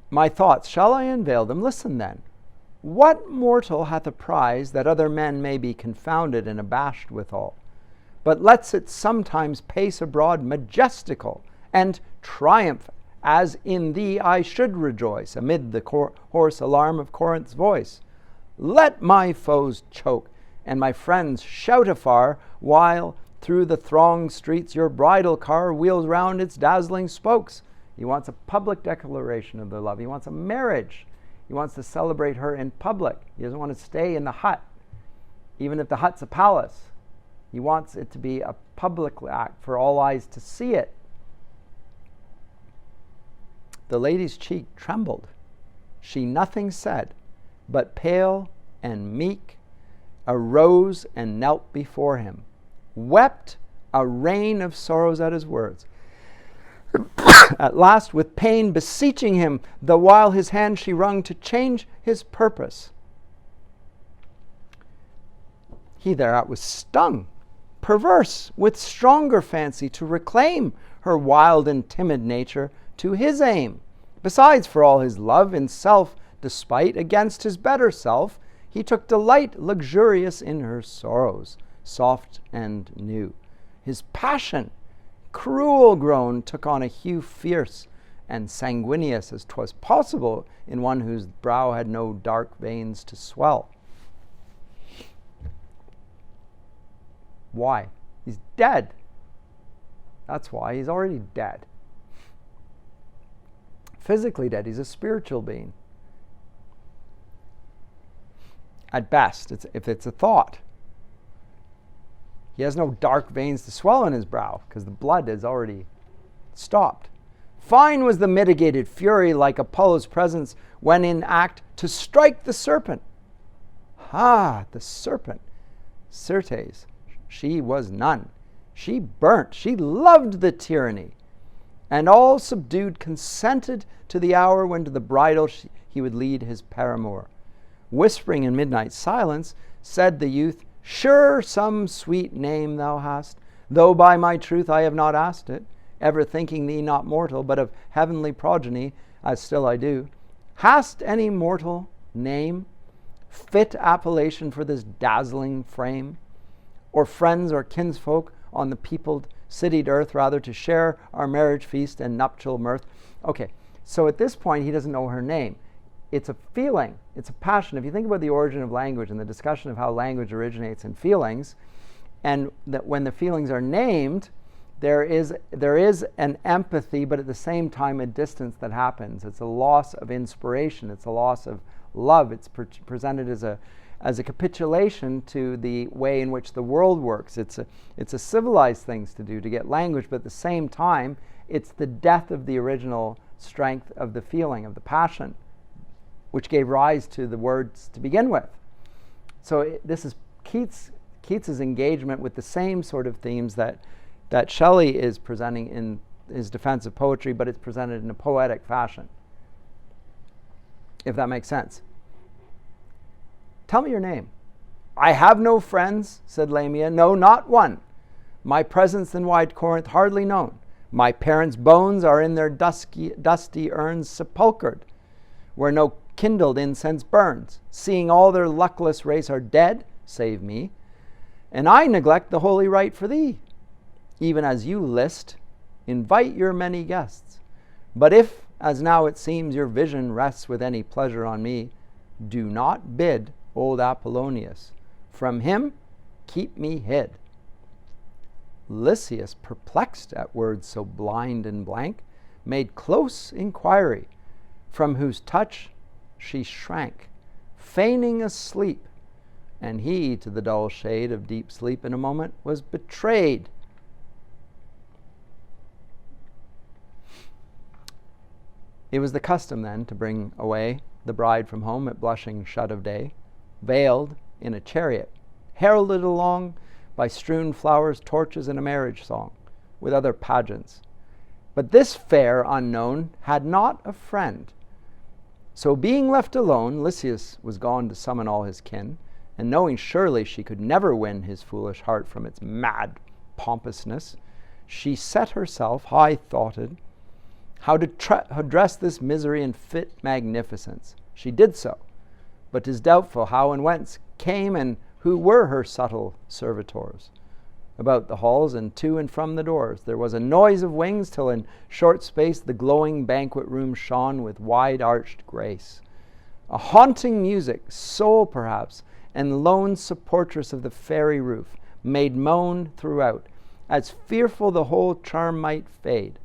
"My thoughts, shall I unveil them? Listen then. What mortal hath a prize that other men may be confounded and abashed withal, but lets it sometimes pace abroad majestical, and triumph, as in thee I should rejoice, amid the hoarse alarm of Corinth's voice? Let my foes choke, and my friends shout afar, while through the thronged streets your bridal car wheels round its dazzling spokes." He wants a public declaration of their love. He wants a marriage. He wants to celebrate her in public. He doesn't want to stay in the hut, even if the hut's a palace. He wants it to be a public act for all eyes to see it. The lady's cheek trembled. She nothing said, but pale and meek, arose and knelt before him, wept a rain of sorrows at his words. At last, with pain beseeching him, the while his hand she wrung to change his purpose. He thereat was stung, perverse, with stronger fancy to reclaim her wild and timid nature to his aim. Besides, for all his love in self despite, against his better self, he took delight luxurious in her sorrows, soft and new. His passion, cruel grown, took on a hue fierce and sanguineous, as 'twas possible in one whose brow had no dark veins to swell. Why? He's dead. That's why. He's already dead. Physically dead. He's a spiritual being. At best, if it's a thought. He has no dark veins to swell in his brow, because the blood is already stopped. Fine was the mitigated fury, like Apollo's presence when in act to strike the serpent. The serpent. Certes, she was none. She burnt. She loved the tyranny. And all subdued consented to the hour when to the bridal he would lead his paramour. Whispering in midnight silence, said the youth, "Sure some sweet name thou hast, though by my truth I have not asked it, ever thinking thee not mortal, but of heavenly progeny, as still I do. Hast any mortal name, fit appellation for this dazzling frame, or friends or kinsfolk on the peopled citied earth, rather, to share our marriage feast and nuptial mirth. Okay, so at this point, he doesn't know her name. It's a feeling, it's a passion. If you think about the origin of language and the discussion of how language originates in feelings, and that when the feelings are named, there is an empathy, but at the same time a distance that happens. It's a loss of inspiration. It's a loss of love. It's presented as a capitulation to the way in which the world works. It's a civilized thing to do, to get language, but at the same time, it's the death of the original strength of the feeling, of the passion, which gave rise to the words to begin with. So this is Keats's engagement with the same sort of themes that Shelley is presenting in his defense of poetry, but it's presented in a poetic fashion, if that makes sense. Tell me your name. I have no friends, said Lamia, no, not one. My presence in wide Corinth hardly known. My parents' bones are in their dusty urns sepulchred, where no kindled incense burns. Seeing all their luckless race are dead, save me, and I neglect the holy rite for thee. Even as you list, invite your many guests. But if, as now it seems, your vision rests with any pleasure on me, do not bid old Apollonius. From him keep me hid. Lysias, perplexed at words so blind and blank, made close inquiry, from whose touch she shrank, feigning asleep, and he, to the dull shade of deep sleep in a moment, was betrayed. It was the custom then to bring away the bride from home at blushing shut of day, veiled in a chariot, heralded along by strewn flowers, torches, and a marriage song, with other pageants. But this fair unknown had not a friend. So being left alone, Lysias was gone to summon all his kin, and knowing surely she could never win his foolish heart from its mad pompousness, she set herself, high-thoughted, how to address this misery in fit magnificence. She did so, but 'tis doubtful how and whence came and who were her subtle servitors. About the halls and to and from the doors there was a noise of wings, till in short space the glowing banquet room shone with wide-arched grace. A haunting music, sole perhaps, and lone supportress of the fairy roof, made moan throughout, as fearful the whole charm might fade.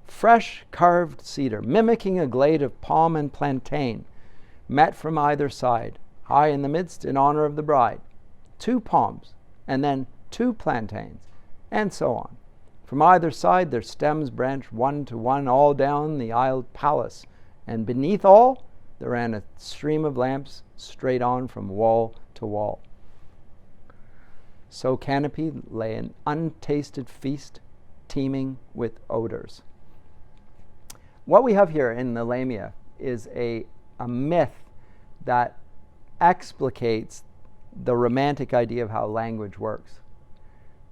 Fresh carved cedar, mimicking a glade of palm and plantain, met from either side, high in the midst in honor of the bride. 2 palms, and then 2 plantains, and so on. From either side their stems branched one to one all down the aisled palace, and beneath all there ran a stream of lamps straight on from wall to wall. So canopied lay an untasted feast, teeming with odors. What we have here in the Lamia is a myth that explicates the romantic idea of how language works.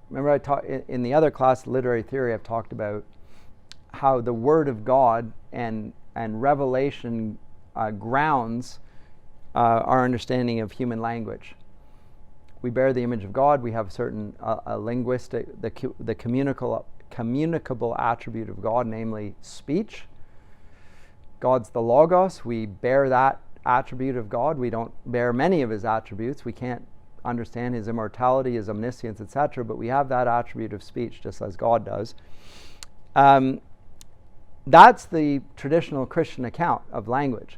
Remember, I taught in the other class, literary theory, I've talked about how the Word of God and revelation grounds our understanding of human language. We bear the image of God. We have certain linguistic, the communicable attribute of God, namely speech. God's the Logos. We bear that attribute of God. We don't bear many of his attributes. We can't understand his immortality, his omniscience, etc., but we have that attribute of speech just as God does. That's the traditional Christian account of language.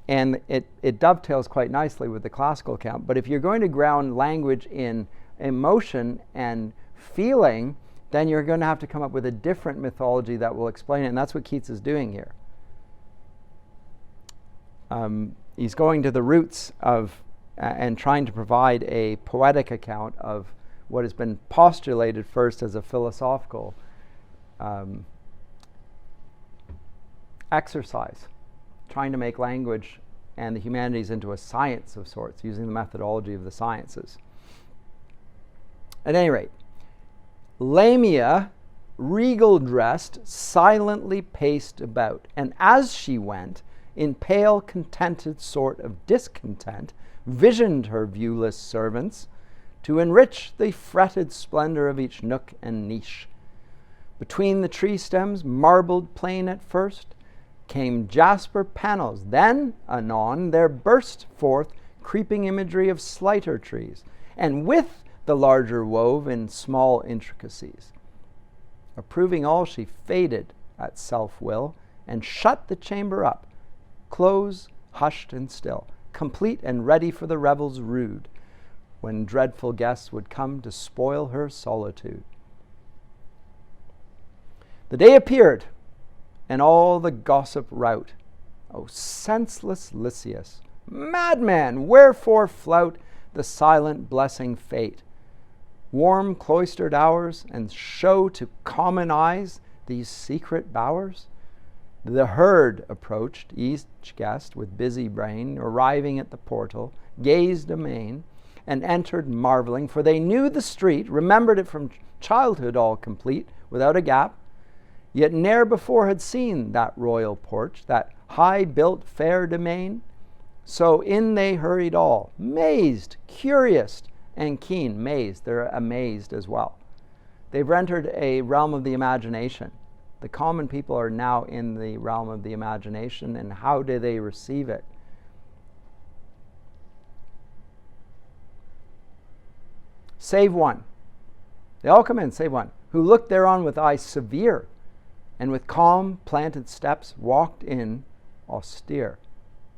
And it dovetails quite nicely with the classical account. But if you're going to ground language in emotion and feeling, then you're going to have to come up with a different mythology that will explain it. And that's what Keats is doing here. He's going to the roots of and trying to provide a poetic account of what has been postulated first as a philosophical exercise, trying to make language and the humanities into a science of sorts, using the methodology of the sciences. At any rate, Lamia, regal dressed, silently paced about, and as she went, in pale, contented sort of discontent, visioned her viewless servants to enrich the fretted splendor of each nook and niche, Between the tree stems, marbled plain at first, came jasper panels. Then, anon, there burst forth creeping imagery of slighter trees, and with the larger wove in small intricacies. Approving all, she faded at self-will, and shut the chamber up, close, hushed and still, complete and ready for the revels rude, when dreadful guests would come to spoil her solitude. The day appeared, and all the gossip rout. O senseless Lycius, madman, wherefore flout the silent blessing fate? Warm cloistered hours, and show to common eyes these secret bowers? The herd approached, each guest with busy brain, arriving at the portal, gazed amain, and entered marveling, for they knew the street, remembered it from childhood all complete, without a gap, yet ne'er before had seen that royal porch, that high-built fair domain. So in they hurried all, mazed, curious, and keen. Mazed, they're amazed as well. They've entered a realm of the imagination. The common people are now in the realm of the imagination, and how do they receive it? Save one. They all come in, save one, who looked thereon with eyes severe, and with calm planted steps walked in austere.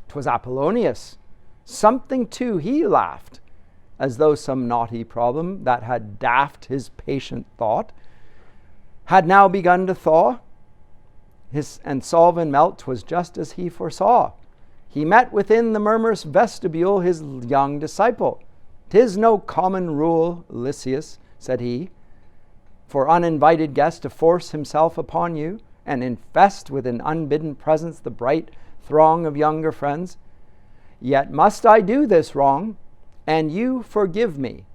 'Twas Apollonius. Something too he laughed, as though some knotty problem that had daft his patient thought had now begun to thaw. And solve and melt 'twas just as he foresaw. He met within the murmurous vestibule his young disciple. "'Tis no common rule, Lycius," said he, "for uninvited guest to force himself upon you, and infest with an unbidden presence the bright throng of younger friends. Yet must I do this wrong, and you forgive me."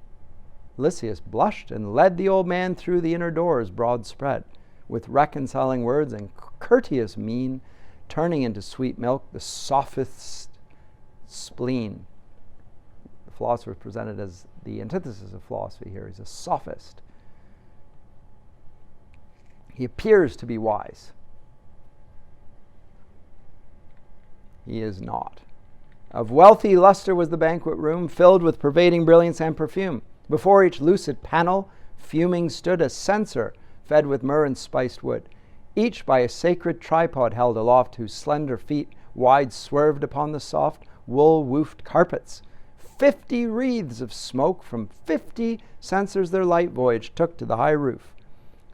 Lycius blushed and led the old man through the inner doors broad spread, with reconciling words and courteous mien, turning into sweet milk the sophist's spleen. The philosopher is presented as the antithesis of philosophy here. He's a sophist. He appears to be wise. He is not. Of wealthy luster was the banquet room, filled with pervading brilliance and perfume. Before each lucid panel, fuming stood a censer fed with myrrh and spiced wood, each by a sacred tripod held aloft, whose slender feet wide swerved upon the soft wool-woofed carpets. 50 wreaths of smoke from 50 censers their light voyage took to the high roof,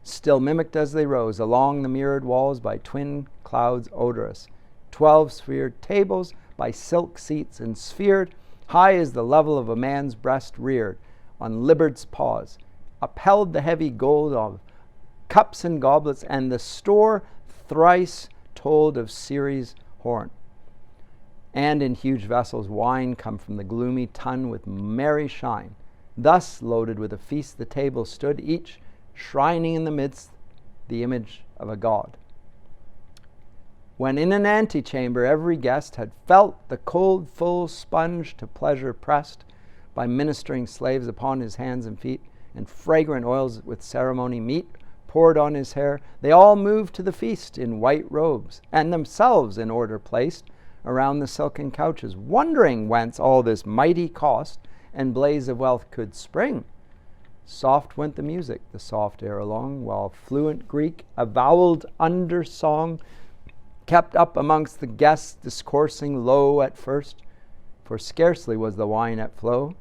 still mimicked as they rose along the mirrored walls by twin clouds odorous. 12 sphered tables by silk seats and sphered, high as the level of a man's breast reared, on Liberd's paws, upheld the heavy gold of cups and goblets, and the store thrice told of Ceres' horn. And in huge vessels wine come from the gloomy tun with merry shine. Thus loaded with a feast the table stood, each shrining in the midst the image of a god. When in an antechamber every guest had felt the cold full sponge to pleasure pressed by ministering slaves upon his hands and feet, and fragrant oils with ceremony meet poured on his hair, they all moved to the feast in white robes, and themselves in order placed around the silken couches, wondering whence all this mighty cost and blaze of wealth could spring. Soft went the music, the soft air along, while fluent Greek, avowaled under song, kept up amongst the guests, discoursing low at first, for scarcely was the wine at flow.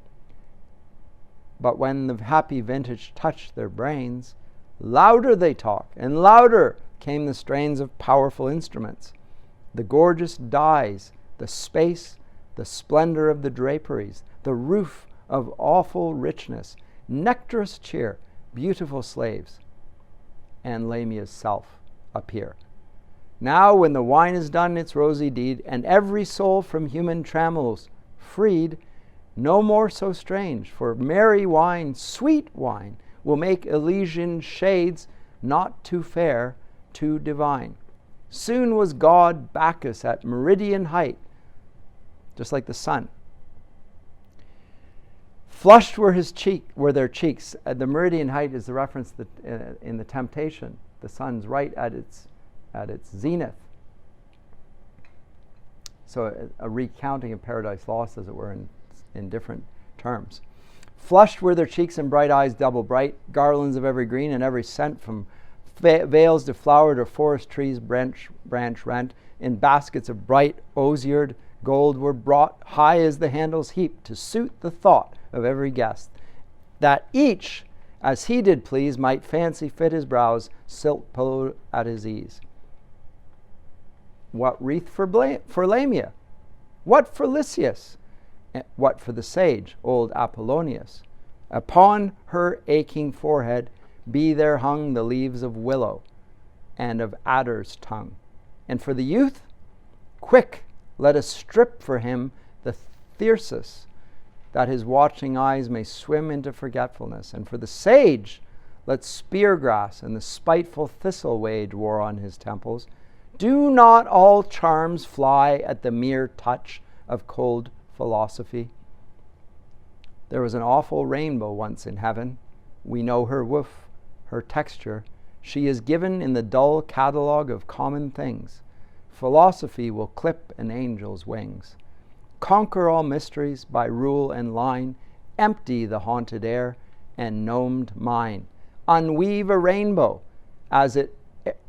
But when the happy vintage touched their brains, louder they talked, and louder came the strains of powerful instruments. The gorgeous dyes, the space, the splendor of the draperies, the roof of awful richness, nectarous cheer, beautiful slaves, and Lamia's self appear. Now when the wine is done its rosy deed, and every soul from human trammels freed, no more so strange, for merry wine, sweet wine, will make Elysian shades not too fair, too divine. Soon was god Bacchus at meridian height, just like the sun. Flushed were their cheeks. The meridian height is the reference that, in the temptation The sun's right at its zenith. So a recounting of Paradise Lost, as it were, in different terms. Flushed were their cheeks and bright eyes double bright, garlands of every green and every scent, from vales deflowered or forest trees branch rent, in baskets of bright osiered gold were brought, high as the handles heaped, to suit the thought of every guest, that each, as he did please, might fancy fit his brows, silk pillowed at his ease. What wreath for Lamia? What for Lysias? What for the sage, old Apollonius? Upon her aching forehead be there hung the leaves of willow and of adder's tongue. And for the youth, quick, let us strip for him the thyrsus, that his watching eyes may swim into forgetfulness. And for the sage, let spear grass and the spiteful thistle wage war on his temples. Do not all charms fly at the mere touch of cold philosophy? There was an awful rainbow once in heaven. We know her woof, her texture. She is given in the dull catalogue of common things. Philosophy will clip an angel's wings. Conquer all mysteries by rule and line. Empty the haunted air and gnomed mine. Unweave a rainbow, as it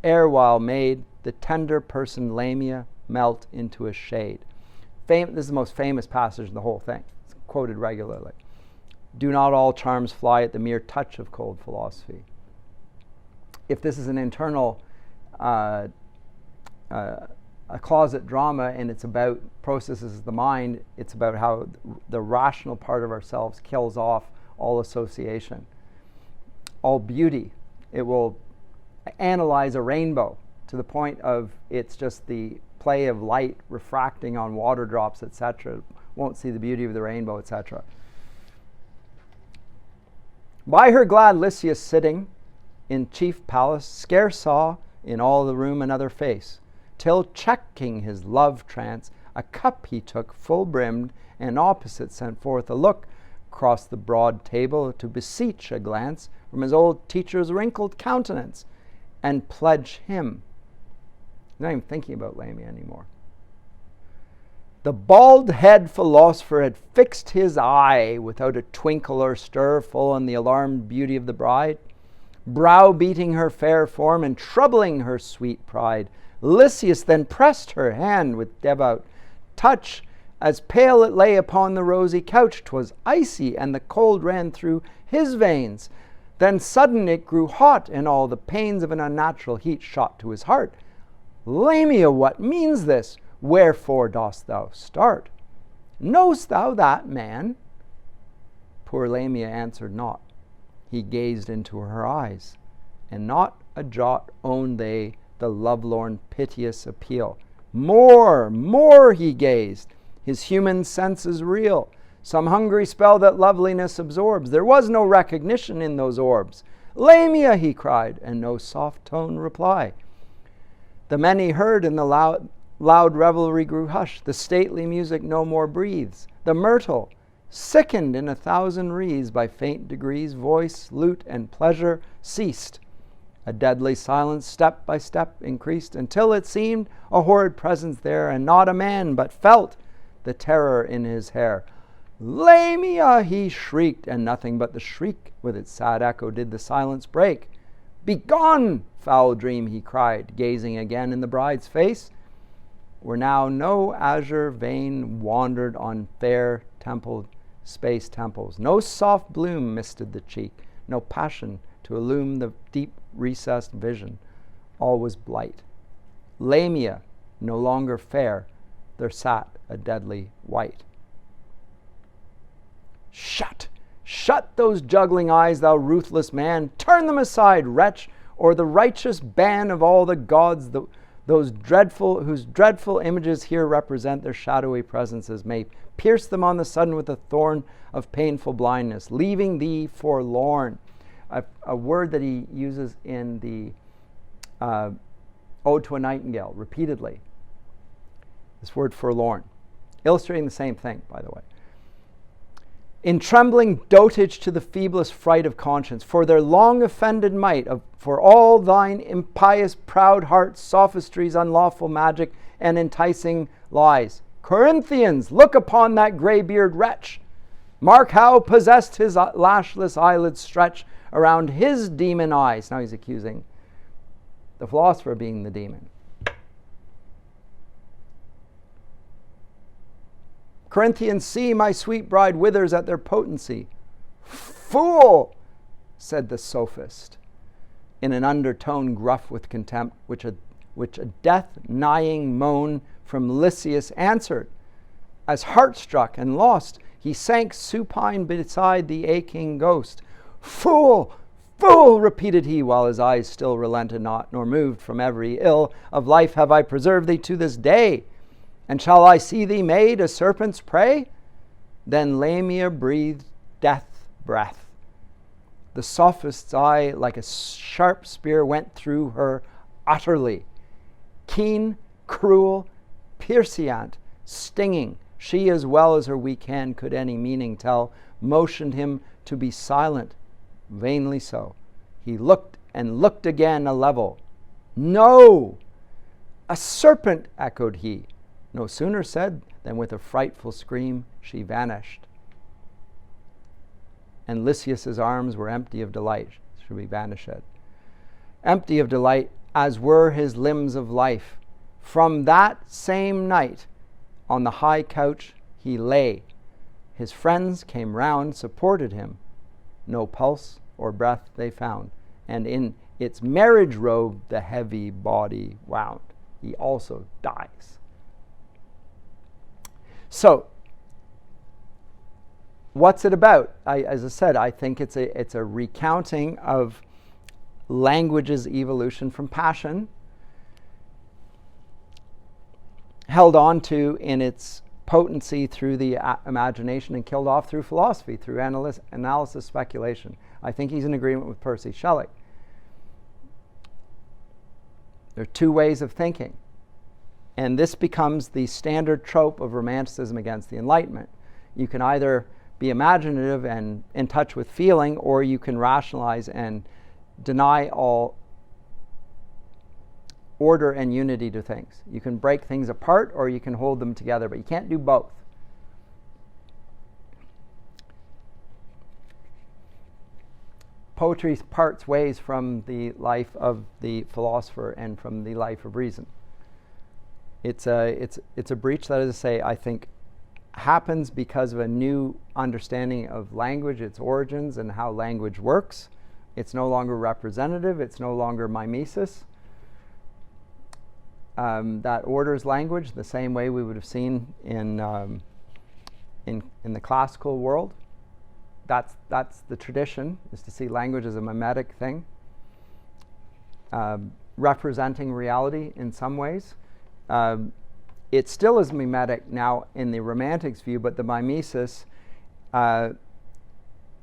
erewhile made the tender person Lamia melt into a shade. This is the most famous passage in the whole thing. It's quoted regularly. Do not all charms fly at the mere touch of cold philosophy. If this is an internal a closet drama and it's about processes of the mind, it's about how the rational part of ourselves kills off all association, all beauty. It will analyze a rainbow to the point of it's just the play of light refracting on water drops, etc. Won't see the beauty of the rainbow, etc. By her glad Lysias sitting in chief palace, scarce saw in all the room another face, till checking his love trance, a cup he took full brimmed, and opposite sent forth a look across the broad table to beseech a glance from his old teacher's wrinkled countenance, and pledge him. He's not even thinking about Lamia anymore. The bald-head philosopher had fixed his eye without a twinkle or stir, full on the alarmed beauty of the bride, brow-beating her fair form and troubling her sweet pride. Lysias then pressed her hand with devout touch, as pale it lay upon the rosy couch. 'Twas icy, and the cold ran through his veins. Then sudden it grew hot, and all the pains of an unnatural heat shot to his heart. Lamia, what means this? Wherefore dost thou start? Know'st thou that man? Poor Lamia answered not. He gazed into her eyes, and not a jot owned they the lovelorn piteous appeal. More he gazed, his human senses reel, some hungry spell that loveliness absorbs. There was no recognition in those orbs. Lamia, he cried, and no soft tone reply. The many heard, and the loud revelry grew hushed. The stately music no more breathes. The myrtle, sickened in 1,000 wreaths by faint degrees, voice, lute, and pleasure ceased. A deadly silence step by step increased, until it seemed a horrid presence there, and not a man but felt the terror in his hair. Lamia, he shrieked, and nothing but the shriek with its sad echo did the silence break. Begone, foul dream, he cried, gazing again in the bride's face, where now no azure vein wandered on fair templed space temples. No soft bloom misted the cheek, no passion to illume the deep recessed vision. All was blight. Lamia, no longer fair, there sat a deadly white. Shut those juggling eyes, thou ruthless man. Turn them aside, wretch, or the righteous ban of all the gods, whose dreadful images here represent their shadowy presences, may pierce them on the sudden with a thorn of painful blindness, leaving thee forlorn. A word that he uses in the Ode to a Nightingale repeatedly. This word forlorn, illustrating the same thing, by the way. in trembling dotage to the feeblest fright of conscience, for their long offended might, for all thine impious proud heart's sophistries, unlawful magic, and enticing lies. Corinthians, look upon that grey-beard wretch. Mark how possessed his lashless eyelids stretch around his demon eyes. Now he's accusing the philosopher of being the demon. Corinthians, see my sweet bride withers at their potency. Fool, said the sophist, in an undertone gruff with contempt, which a death-nigh moan from Lysias answered. As heart-struck and lost, he sank supine beside the aching ghost. Fool, fool, repeated he, while his eyes still relented not, nor moved from every ill of life have I preserved thee to this day. And shall I see thee made a serpent's prey? Then Lamia breathed death breath. The sophist's eye, like a sharp spear, went through her utterly. Keen, cruel, piercient, stinging, she as well as her weak hand could any meaning tell, motioned him to be silent, vainly so. He looked and looked again a level. No! A serpent, echoed he. No sooner said than with a frightful scream she vanished. And Lysias's arms were empty of delight. Should we vanished? Empty of delight, as were his limbs of life. From that same night, on the high couch he lay. His friends came round, supported him. No pulse or breath they found, and in its marriage robe the heavy body wound. He also dies. So, what's it about? As I said, I think it's a recounting of language's evolution from passion, held on to in its potency through the imagination and killed off through philosophy, through analysis, speculation. I think he's in agreement with Percy Shelley. There are two ways of thinking. And this becomes the standard trope of Romanticism against the Enlightenment. You can either be imaginative and in touch with feeling, or you can rationalize and deny all order and unity to things. You can break things apart, or you can hold them together, but you can't do both. Poetry parts ways from the life of the philosopher and from the life of reason. It's a breach that, as I say, I think happens because of a new understanding of language, its origins, and how language works. It's no longer representative. It's no longer mimesis. That orders language the same way we would have seen in the classical world. That's the tradition, is to see language as a mimetic thing, representing reality in some ways. It still is mimetic now in the Romantics' view, but the mimesis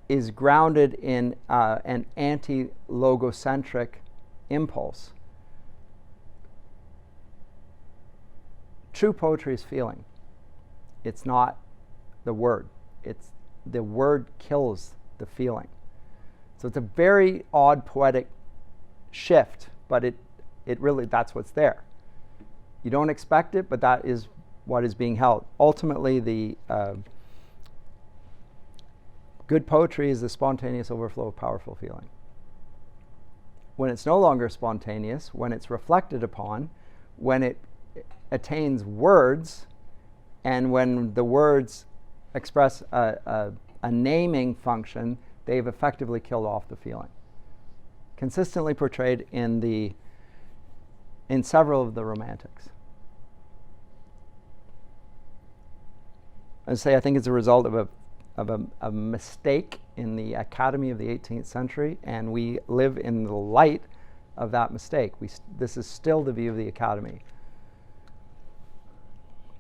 is grounded in an anti-logocentric impulse. True poetry is feeling. It's not the word. It's the word kills the feeling. So it's a very odd poetic shift, but it really, that's what's there. You don't expect it, but that is what is being held. Ultimately, the good poetry is the spontaneous overflow of powerful feeling. When it's no longer spontaneous, when it's reflected upon, when it attains words, and when the words express a naming function, they've effectively killed off the feeling. Consistently portrayed in several of the Romantics. I say I think it's a result of a mistake in the Academy of the 18th century, and we live in the light of that mistake. This is still the view of the Academy.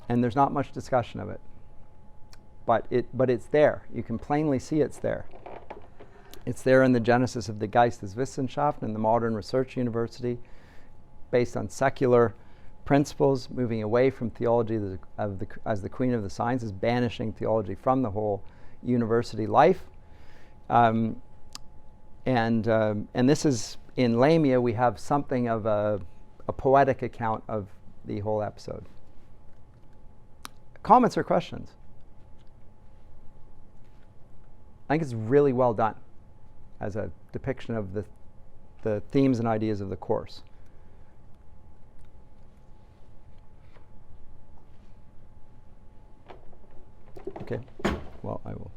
And there's not much discussion of it. But it's there. You can plainly see it's there. It's there in the genesis of the Geisteswissenschaft and the modern research university, based on secular principles, moving away from theology as the queen of the sciences, banishing theology from the whole university life. And this is, in Lamia, we have something of a poetic account of the whole episode. Comments or questions? I think it's really well done as a depiction of the themes and ideas of the course. Okay, well, I will.